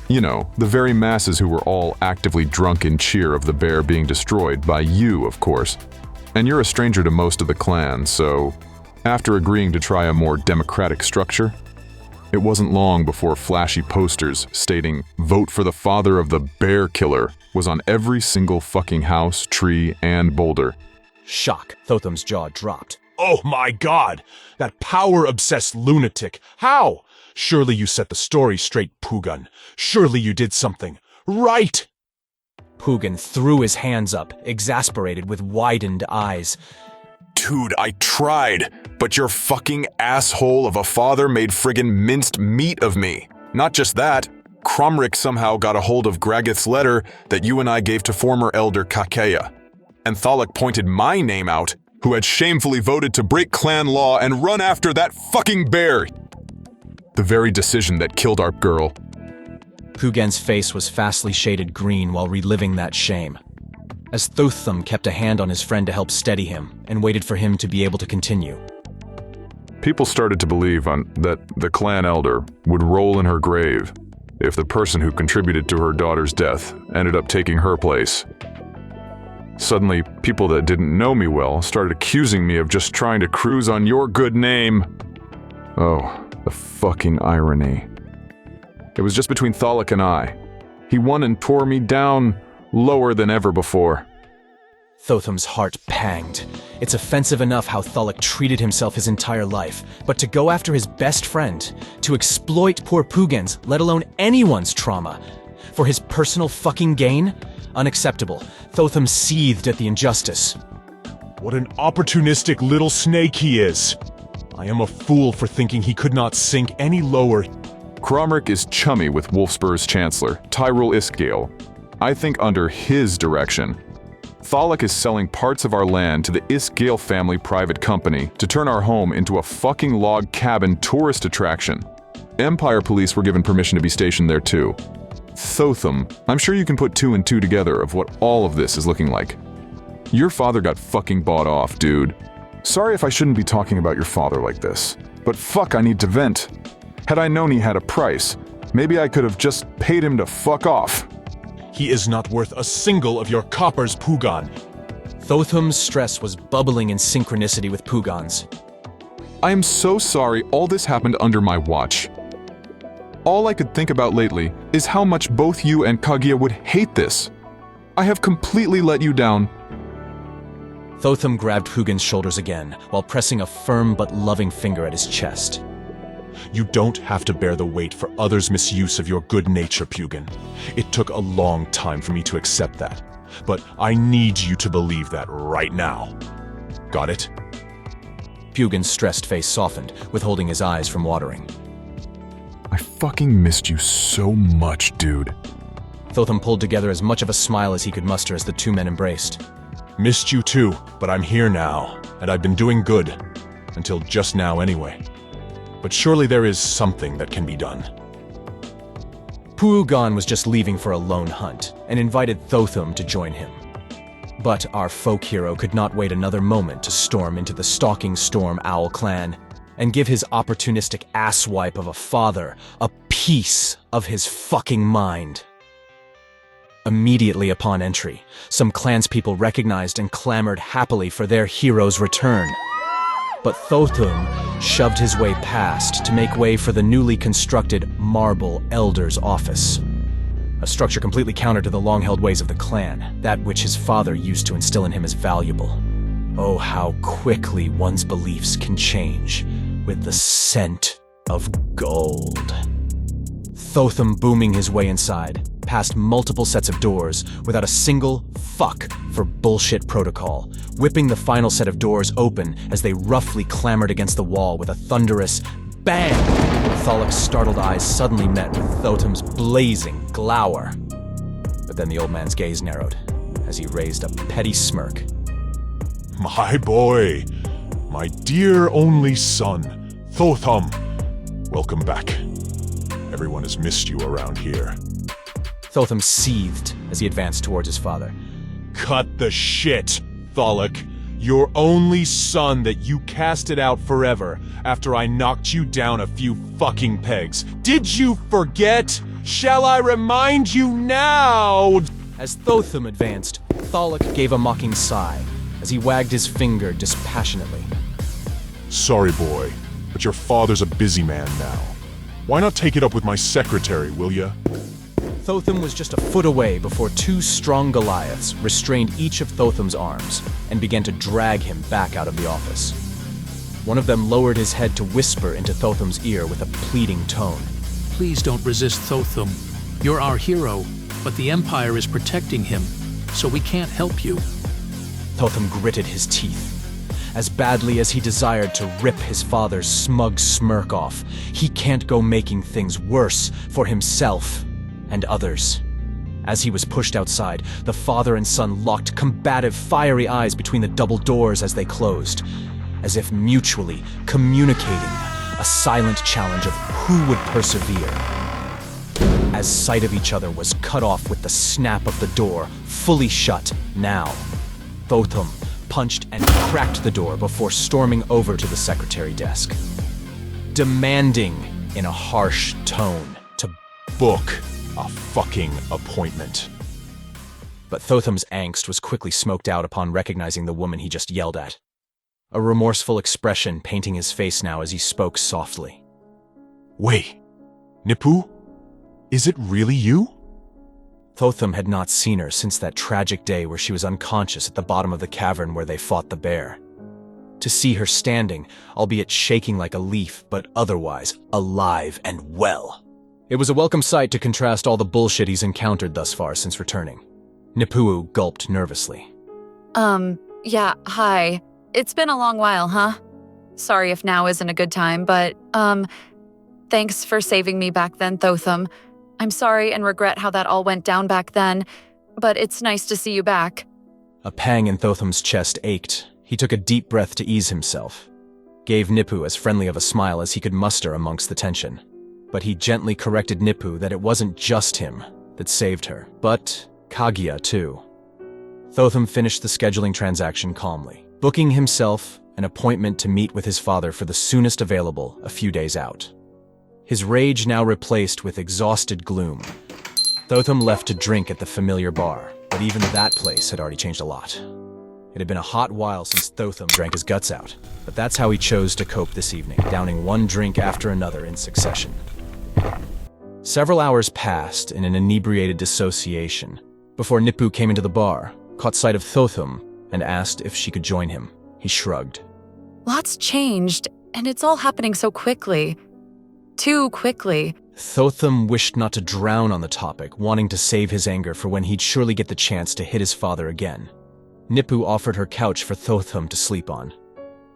You know, the very masses who were all actively drunk in cheer of the bear being destroyed by you, of course. And you're a stranger to most of the clan, so after agreeing to try a more democratic structure, it wasn't long before flashy posters stating, "Vote for the father of the bear killer," was on every single fucking house, tree, and boulder. Shock. Thotham's jaw dropped. Oh my god! That power-obsessed lunatic! How? Surely you set the story straight, Pugan. Surely you did something right! Pugin threw his hands up, exasperated with widened eyes. Dude, I tried, but your fucking asshole of a father made friggin' minced meat of me. Not just that, Cromric somehow got a hold of Graggith's letter that you and I gave to former elder Kakeya. And Thalik pointed my name out, who had shamefully voted to break clan law and run after that fucking bear. The very decision that killed our girl. Pugan's face was fastly shaded green while reliving that shame, as Thotham kept a hand on his friend to help steady him and waited for him to be able to continue. People started to believe that the clan elder would roll in her grave if the person who contributed to her daughter's death ended up taking her place. Suddenly, people that didn't know me well started accusing me of just trying to cruise on your good name. Oh, the fucking irony. It was just between Thalik and I. He won and tore me down lower than ever before. Thotham's heart panged. It's offensive enough how Thalik treated himself his entire life, but to go after his best friend, to exploit poor Pugan's, let alone anyone's trauma, for his personal fucking gain? Unacceptable. Thotham seethed at the injustice. What an opportunistic little snake he is! I am a fool for thinking he could not sink any lower. Cromrick is chummy with Wolfsburg's chancellor, Tyrell Iskgale. I think under his direction. Thalik is selling parts of our land to the Iskgale family private company to turn our home into a fucking log cabin tourist attraction. Empire police were given permission to be stationed there too. Thotham, I'm sure you can put two and two together of what all of this is looking like. Your father got fucking bought off, dude. Sorry if I shouldn't be talking about your father like this, but fuck, I need to vent. Had I known he had a price, maybe I could have just paid him to fuck off. He is not worth a single of your coppers, Pugan. Thotham's stress was bubbling in synchronicity with Pugan's. I am so sorry all this happened under my watch. All I could think about lately is how much both you and Kaguya would hate this. I have completely let you down. Thotham grabbed Pugan's shoulders again, while pressing a firm but loving finger at his chest. You don't have to bear the weight for others' misuse of your good nature, Pugan. It took a long time for me to accept that, but I need you to believe that right now. Got it? Pugan's stressed face softened, withholding his eyes from watering. I fucking missed you so much, dude. Thotham pulled together as much of a smile as he could muster as the two men embraced. Missed you too, but I'm here now, and I've been doing good. Until just now anyway. But surely there is something that can be done. Pugan was just leaving for a lone hunt, and invited Thotham to join him. But our folk hero could not wait another moment to storm into the Stalking Storm Owl clan, and give his opportunistic asswipe of a father a piece of his fucking mind. Immediately upon entry, some clanspeople recognized and clamored happily for their hero's return. But Thotham shoved his way past to make way for the newly constructed Marble Elder's office. A structure completely counter to the long-held ways of the clan, that which his father used to instill in him as valuable. Oh, how quickly one's beliefs can change with the scent of gold. Thotham booming his way inside, past multiple sets of doors, without a single fuck for bullshit protocol, whipping the final set of doors open as they roughly clamored against the wall with a thunderous bang. Thalik's startled eyes suddenly met with Thotham's blazing glower. But then the old man's gaze narrowed as he raised a petty smirk. My boy, my dear only son, Thotham, welcome back. Everyone has missed you around here. Thotham seethed as he advanced towards his father. Cut the shit, Thalik. Your only son that you casted out forever after I knocked you down a few fucking pegs. Did you forget? Shall I remind you now? As Thotham advanced, Thalik gave a mocking sigh as he wagged his finger dispassionately. Sorry, boy, but your father's a busy man now. Why not take it up with my secretary, will ya? Thotham was just a foot away before two strong Goliaths restrained each of Thotham's arms and began to drag him back out of the office. One of them lowered his head to whisper into Thotham's ear with a pleading tone. Please don't resist Thotham. You're our hero, but the Empire is protecting him, so we can't help you. Thotham gritted his teeth. As badly as he desired to rip his father's smug smirk off, he can't go making things worse for himself and others. As he was pushed outside, the father and son locked combative, fiery eyes between the double doors as they closed, as if mutually communicating a silent challenge of who would persevere. As sight of each other was cut off with the snap of the door, fully shut now, Thotham punched and cracked the door before storming over to the secretary desk, demanding in a harsh tone to book a fucking appointment. But Thotham's angst was quickly smoked out upon recognizing the woman he just yelled at, a remorseful expression painting his face now as he spoke softly. Wait, Nipu? Is it really you? Thotham had not seen her since that tragic day where she was unconscious at the bottom of the cavern where they fought the bear. To see her standing, albeit shaking like a leaf, but otherwise alive and well. It was a welcome sight to contrast all the bullshit he's encountered thus far since returning. Nipuu gulped nervously. Yeah, hi. It's been a long while, huh? Sorry if now isn't a good time, but, thanks for saving me back then, Thotham. I'm sorry and regret how that all went down back then, but it's nice to see you back. A pang in Thotham's chest ached. He took a deep breath to ease himself, gave Nipuu as friendly of a smile as he could muster amongst the tension. But he gently corrected Nipuu that it wasn't just him that saved her, but Kaguya too. Thotham finished the scheduling transaction calmly, booking himself an appointment to meet with his father for the soonest available a few days out. His rage now replaced with exhausted gloom. Thotham left to drink at the familiar bar, but even that place had already changed a lot. It had been a hot while since Thotham drank his guts out, but that's how he chose to cope this evening, downing one drink after another in succession. Several hours passed in an inebriated dissociation before Nipuu came into the bar, caught sight of Thotham, and asked if she could join him. He shrugged. Lots changed, and it's all happening so quickly. Too quickly. Thotham wished not to drown on the topic, wanting to save his anger for when he'd surely get the chance to hit his father again. Nipuu offered her couch for Thotham to sleep on.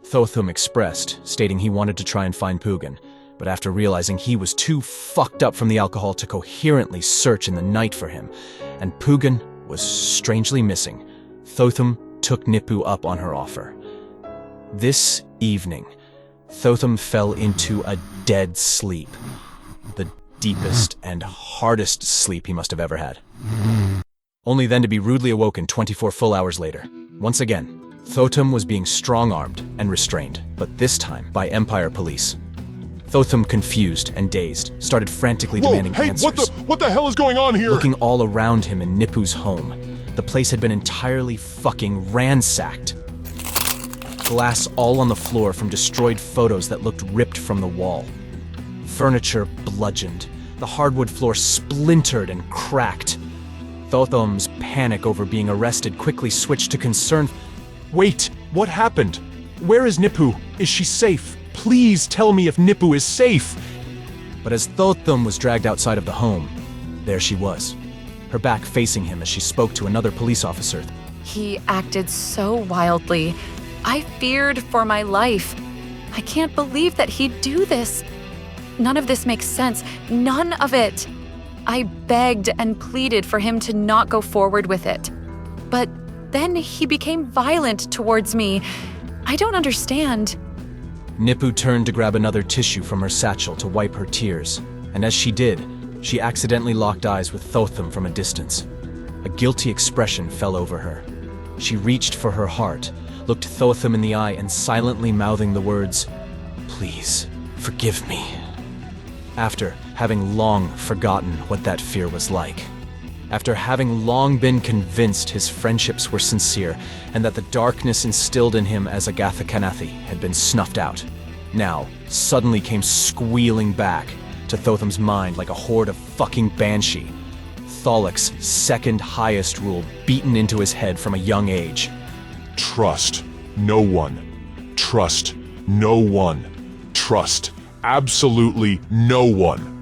Thotham expressed, stating he wanted to try and find Pugin, but after realizing he was too fucked up from the alcohol to coherently search in the night for him, and Pugin was strangely missing, Thotham took Nipuu up on her offer. This evening, Thotham fell into a dead sleep, the deepest and hardest sleep he must have ever had. Only then to be rudely awoken 24 full hours later. Once again, Thotham was being strong-armed and restrained, but this time by Empire police. Thotham, confused and dazed, started frantically demanding answers. What the hell is going on here? Looking all around him in Nipu's home, the place had been entirely fucking ransacked. Glass all on the floor from destroyed photos that looked ripped from the wall. Furniture bludgeoned, the hardwood floor splintered and cracked. Thotham's panic over being arrested quickly switched to concern. Wait, what happened? Where is Nipuu? Is she safe? Please tell me if Nipuu is safe. But as Thotham was dragged outside of the home, there she was, her back facing him as she spoke to another police officer. He acted so wildly. I feared for my life. I can't believe that he'd do this. None of this makes sense. None of it. I begged and pleaded for him to not go forward with it. But then he became violent towards me. I don't understand. Nipuu turned to grab another tissue from her satchel to wipe her tears, and as she did, she accidentally locked eyes with Thotham from a distance. A guilty expression fell over her. She reached for her heart, looked Thotham in the eye, and silently mouthing the words, "Please, forgive me," after having long forgotten what that fear was like. After having long been convinced his friendships were sincere and that the darkness instilled in him as Agatha Kanathi had been snuffed out, now suddenly came squealing back to Thotham's mind like a horde of fucking banshee. Thalek's second highest rule beaten into his head from a young age. Trust no one. Trust no one. Trust absolutely no one.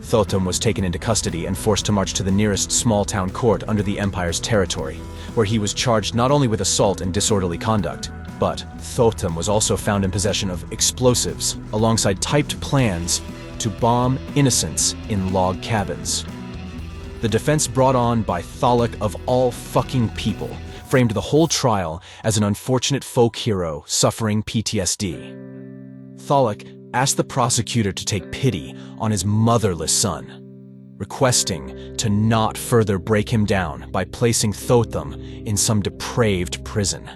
Thotham was taken into custody and forced to march to the nearest small-town court under the Empire's territory, where he was charged not only with assault and disorderly conduct, but Thotham was also found in possession of explosives, alongside typed plans to bomb innocents in log cabins. The defense brought on by Thalek of all fucking people framed the whole trial as an unfortunate folk hero suffering PTSD. Thalek asked the prosecutor to take pity on his motherless son, requesting to not further break him down by placing Thotham in some depraved prison.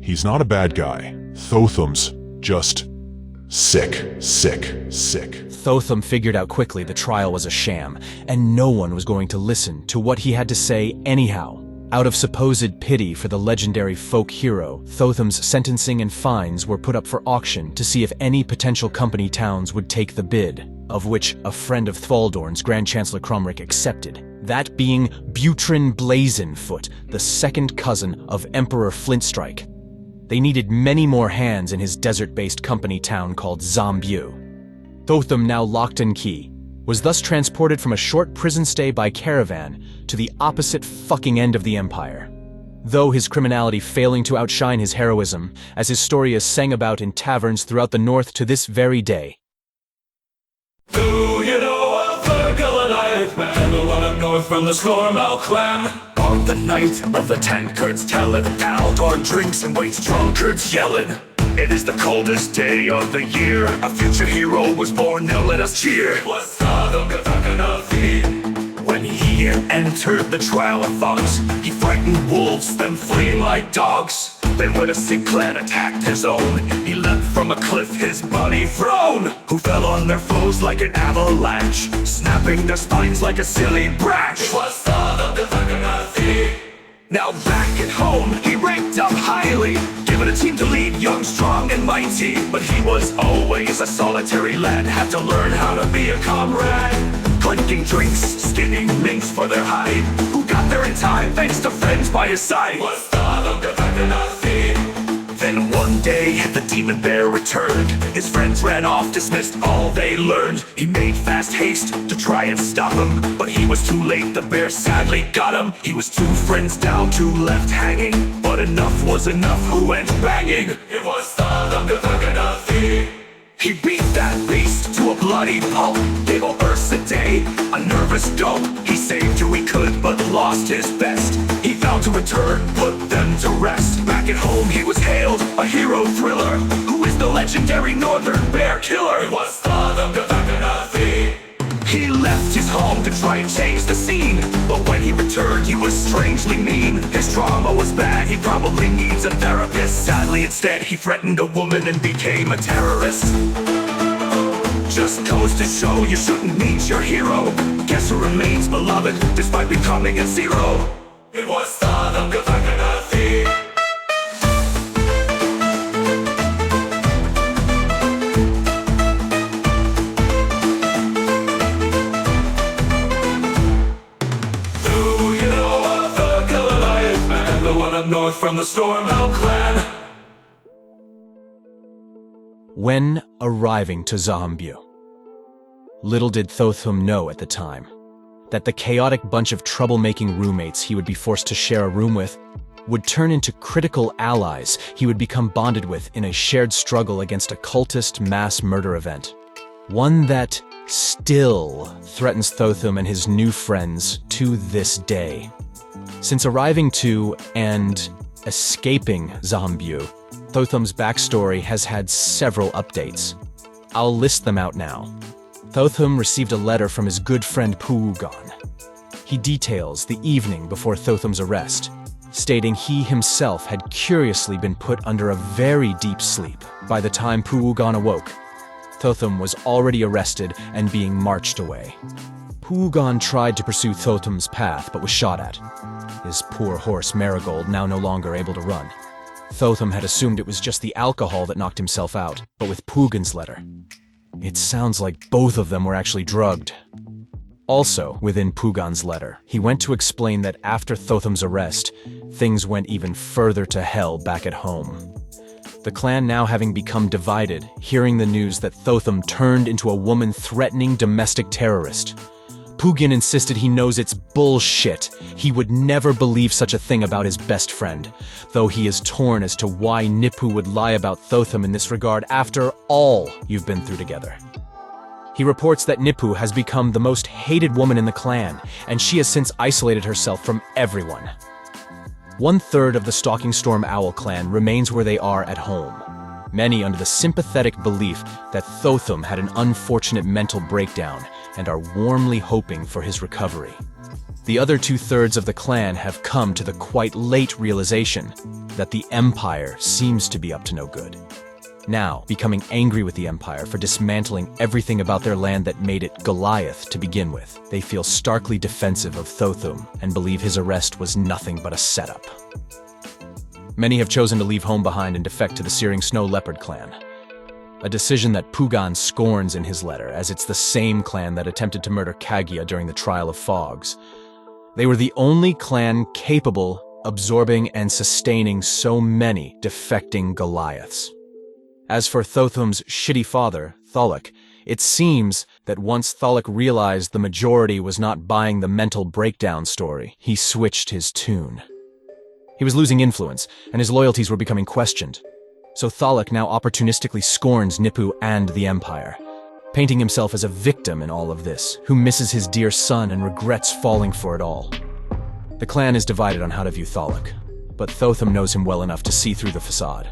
He's not a bad guy. Thotham's just sick, sick, sick. Thotham figured out quickly the trial was a sham, and no one was going to listen to what he had to say anyhow. Out of supposed pity for the legendary folk hero, Thotham's sentencing and fines were put up for auction to see if any potential company towns would take the bid, of which a friend of Thvaldorn's, Grand Chancellor Cromrick, accepted. that being Butrin Blazonfoot, the second cousin of Emperor Flintstrike. They needed many more hands in his desert-based company town called Zombu. Thotham, now locked and key, was thus transported from a short prison stay by caravan to the opposite fucking end of the Empire. Though his criminality failing to outshine his heroism, as his story is sang about in taverns throughout the north to this very day. Do you know of the Goliath man, the one up north from the Stormowl clan? On the night of the tankards telling, Aldorn drinks and waits drunkards yelling. It is the coldest day of the year. A future hero was born, now let us cheer. It was THOTHAM when he entered the trial of fogs. He frightened wolves, them fleeing like dogs. Then when a sick clan attacked his own, he leapt from a cliff, his body thrown. Who fell on their foes like an avalanche, snapping their spines like a silly branch. It was THOTHAM. Now back at home, he ranked up highly, given a team to lead, young, strong, and mighty. But he was always a solitary lad, had to learn how to be a comrade. Clinking drinks, skinning minks for their hide. Who got there in time, thanks to friends by his side. Was THOTHAM. Then one day, the demon bear returned. His friends ran off, dismissed all they learned. He made fast haste to try and stop him, but he was too late, the bear sadly got him. He was 2 friends down, 2 left hanging, but enough was enough, who went banging? It was THOTHAM. He beat that beast to a bloody pulp, gave a verse a day, a nervous dope. He saved who he could, but lost his best. He vowed to return, put them to rest. Back at home he was hailed, a hero thriller, who is the legendary northern bear killer. It was THOTHAM. He left his home to try and change the scene, but when he returned he was strangely mean. His trauma was bad, he probably needs a therapist. Sadly instead he threatened a woman and became a terrorist. Just goes to show you shouldn't meet your hero. Guess who remains beloved despite becoming a zero? It was THOTHAM. North from the Stormowl clan. When arriving to Zombu, little did Thotham know at the time that the chaotic bunch of troublemaking roommates he would be forced to share a room with would turn into critical allies he would become bonded with in a shared struggle against a cultist mass murder event. One that still threatens Thotham and his new friends to this day. Since arriving to and escaping Zombu, Thotham's backstory has had several updates. I'll list them out now. Thotham received a letter from his good friend Puugan. He details the evening before Thotham's arrest, stating he himself had curiously been put under a very deep sleep by the time Puugan awoke. Thotham was already arrested and being marched away. Puugan tried to pursue Thotham's path but was shot at. His poor horse Marigold now no longer able to run. Thotham had assumed it was just the alcohol that knocked himself out, but with Puugan's letter, it sounds like both of them were actually drugged. Also, within Puugan's letter, he went to explain that after Thotham's arrest, things went even further to hell back at home. The clan now having become divided, hearing the news that Thotham turned into a woman-threatening domestic terrorist. Puugan insisted he knows it's bullshit. He would never believe such a thing about his best friend, though he is torn as to why Nippu would lie about Thotham in this regard after all you've been through together. He reports that Nippu has become the most hated woman in the clan, and she has since isolated herself from everyone. 1/3 of the Stalking Storm Owl clan remains where they are at home, many under the sympathetic belief that Thotham had an unfortunate mental breakdown and are warmly hoping for his recovery. The other 2/3 of the clan have come to the quite late realization that the Empire seems to be up to no good. Now, becoming angry with the Empire for dismantling everything about their land that made it Goliath to begin with, they feel starkly defensive of Thotham and believe his arrest was nothing but a setup. Many have chosen to leave home behind and defect to the Searing Snow Leopard clan, a decision that Puugan scorns in his letter, as it's the same clan that attempted to murder Kaguya during the Trial of Fogs. They were the only clan capable of absorbing and sustaining so many defecting Goliaths. As for Thotham's shitty father, Tholic, it seems that once Tholic realized the majority was not buying the mental breakdown story, he switched his tune. He was losing influence, and his loyalties were becoming questioned. So Tholic now opportunistically scorns Nipu and the Empire, painting himself as a victim in all of this, who misses his dear son and regrets falling for it all. The clan is divided on how to view Tholic, but Thotham knows him well enough to see through the facade.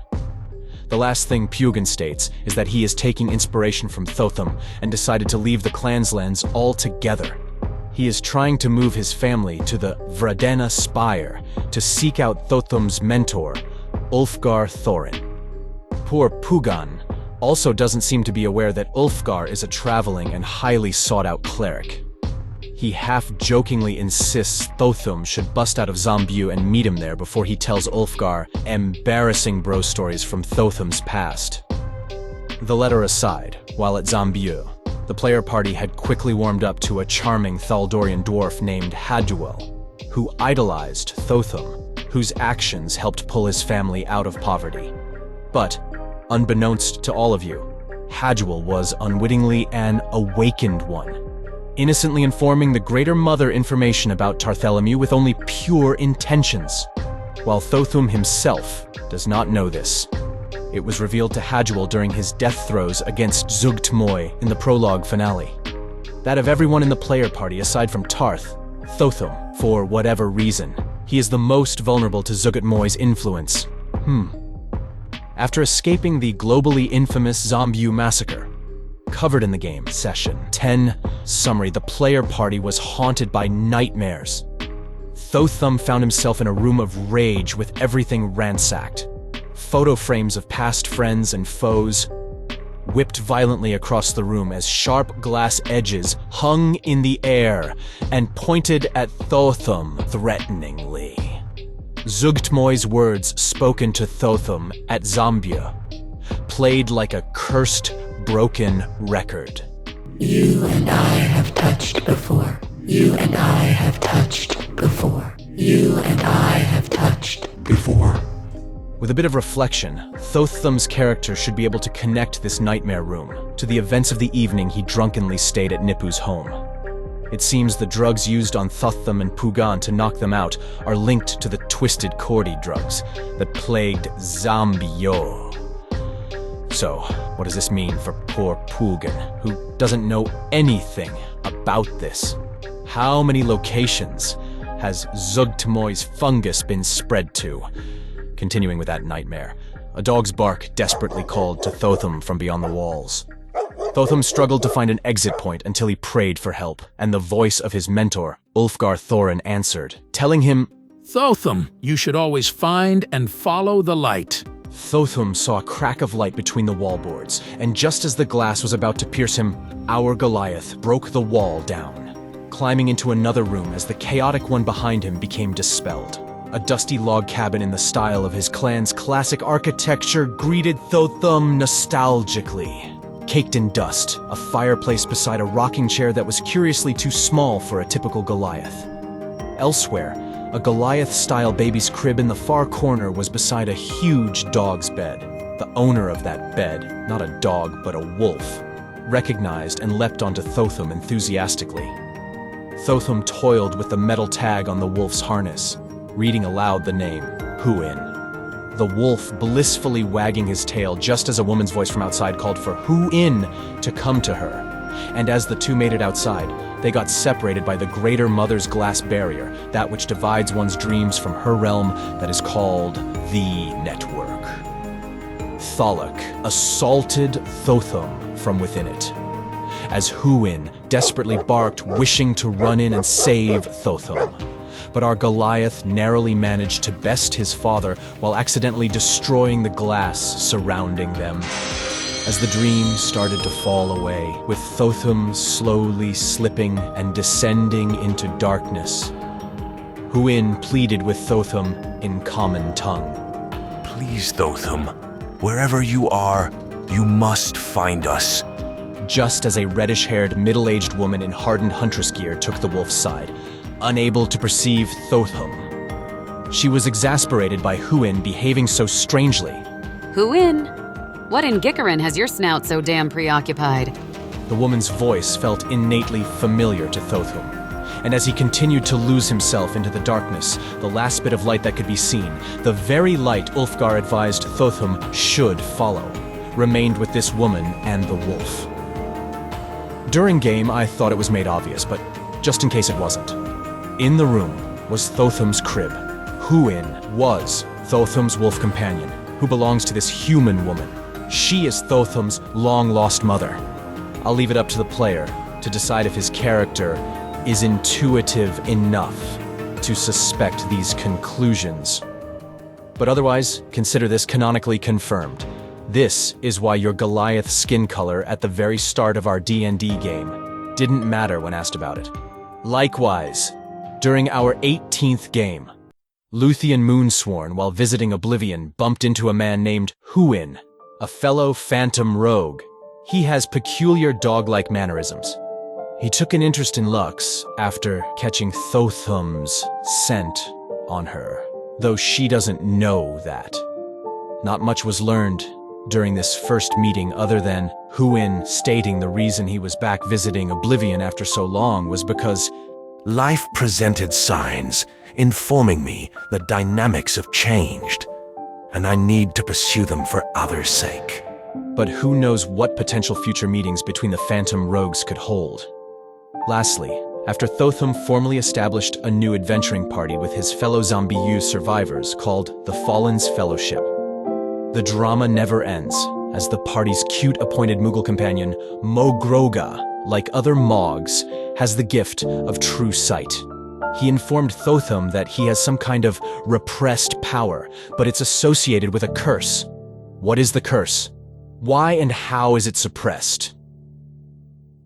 The last thing Pugin states is that he is taking inspiration from Thotham and decided to leave the clan's lands altogether. He is trying to move his family to the Vradena Spire to seek out Thotham's mentor, Ulfgar Thorin. Poor Pugan also doesn't seem to be aware that Ulfgar is a traveling and highly sought-out cleric. He half-jokingly insists Thotham should bust out of Zambu and meet him there before he tells Ulfgar embarrassing bro stories from Thotham's past. The letter aside, while at Zambu, the player party had quickly warmed up to a charming Thaldorian dwarf named Hadduel, who idolized Thotham, whose actions helped pull his family out of poverty. But, unbeknownst to all of you, Hadduel was unwittingly an awakened one, innocently informing the Greater Mother information about Tartholomew with only pure intentions, while Thotham himself does not know this. It was revealed to Hadduel during his death throes against Zugtmoy in the prologue finale. That of everyone in the player party aside from Tarth, Thotham, for whatever reason, he is the most vulnerable to Zugtmoy's influence. After escaping the globally infamous Zambu massacre, covered in the game, Session 10, summary, the player party was haunted by nightmares. Thotham found himself in a room of rage with everything ransacked. Photo frames of past friends and foes whipped violently across the room as sharp glass edges hung in the air and pointed at Thotham threateningly. Zugtmoy's words spoken to Thotham at Zambia played like a cursed, broken record. You and I have touched before. You and I have touched before. You and I have touched before. With a bit of reflection, Thotham's character should be able to connect this nightmare room to the events of the evening he drunkenly stayed at Nipu's home. It seems the drugs used on Thotham and Pugan to knock them out are linked to the twisted Cordy drugs that plagued Zambio. So, what does this mean for poor Pugan, who doesn't know anything about this? How many locations has Zugtmoy's fungus been spread to? Continuing with that nightmare, a dog's bark desperately called to Thotham from beyond the walls. Thotham struggled to find an exit point until he prayed for help, and the voice of his mentor, Ulfgar Thorin, answered, telling him, Thotham, you should always find and follow the light. Thotham saw a crack of light between the wallboards, and just as the glass was about to pierce him, our Goliath broke the wall down, climbing into another room as the chaotic one behind him became dispelled. A dusty log cabin in the style of his clan's classic architecture greeted Thotham nostalgically. Caked in dust, a fireplace beside a rocking chair that was curiously too small for a typical Goliath. Elsewhere, a Goliath-style baby's crib in the far corner was beside a huge dog's bed. The owner of that bed, not a dog but a wolf, recognized and leapt onto Thotham enthusiastically. Thotham toiled with the metal tag on the wolf's harness, reading aloud the name, Huin. The wolf blissfully wagging his tail just as a woman's voice from outside called for Huin to come to her. And as the two made it outside, they got separated by the Greater Mother's glass barrier, that which divides one's dreams from her realm that is called the Network. Tholic assaulted Thotham from within it, as Huin desperately barked, wishing to run in and save Thotham. But our Goliath narrowly managed to best his father while accidentally destroying the glass surrounding them. As the dream started to fall away, with Thotham slowly slipping and descending into darkness, Huin pleaded with Thotham in common tongue. Please, Thotham, wherever you are, you must find us. Just as a reddish-haired, middle-aged woman in hardened huntress gear took the wolf's side, unable to perceive Thotham. She was exasperated by Huin behaving so strangely. Huin? What in Gikarin has your snout so damn preoccupied? The woman's voice felt innately familiar to Thotham, and as he continued to lose himself into the darkness, the last bit of light that could be seen, the very light Ulfgar advised Thotham should follow, remained with this woman and the wolf. During game, I thought it was made obvious, but just in case it wasn't. In the room was Thotham's crib. Huin was Thotham's wolf companion, who belongs to this human woman. She is Thotham's long-lost mother. I'll leave it up to the player to decide if his character is intuitive enough to suspect these conclusions. But otherwise, consider this canonically confirmed. This is why your Goliath skin color at the very start of our D&D game didn't matter when asked about it. Likewise, during our 18th game, Luthien Moonsworn, while visiting Oblivion, bumped into a man named Huin, a fellow phantom rogue. He has peculiar dog-like mannerisms. He took an interest in Lux after catching Thotham's scent on her, though she doesn't know that. Not much was learned during this first meeting other than Huin stating the reason he was back visiting Oblivion after so long was because life presented signs informing me the dynamics have changed, and I need to pursue them for others' sake. But who knows what potential future meetings between the Phantom Rogues could hold. Lastly, after Thotham formally established a new adventuring party with his fellow Zombiu survivors called the Fallen's Fellowship, the drama never ends, as the party's cute appointed Moogle companion, Mogroga, like other Mogs, has the gift of true sight. He informed Thotham that he has some kind of repressed power, but it's associated with a curse. What is the curse? Why and how is it suppressed?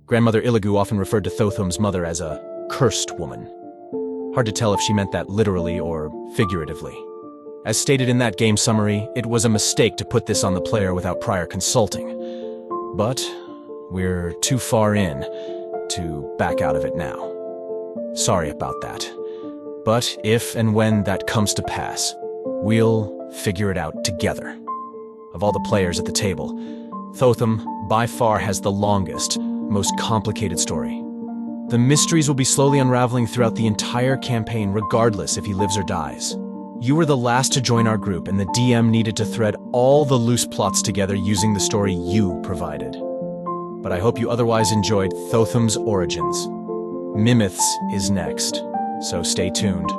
Grandmother Iligu often referred to Thotham's mother as a cursed woman. Hard to tell if she meant that literally or figuratively. As stated in that game summary, it was a mistake to put this on the player without prior consulting. But we're too far in to back out of it now. Sorry about that. But if and when that comes to pass, we'll figure it out together. Of all the players at the table, Thotham by far has the longest, most complicated story. The mysteries will be slowly unraveling throughout the entire campaign regardless if he lives or dies. You were the last to join our group, and the DM needed to thread all the loose plots together using the story you provided. But I hope you otherwise enjoyed Thotham's origins. Mimiths is next, so stay tuned.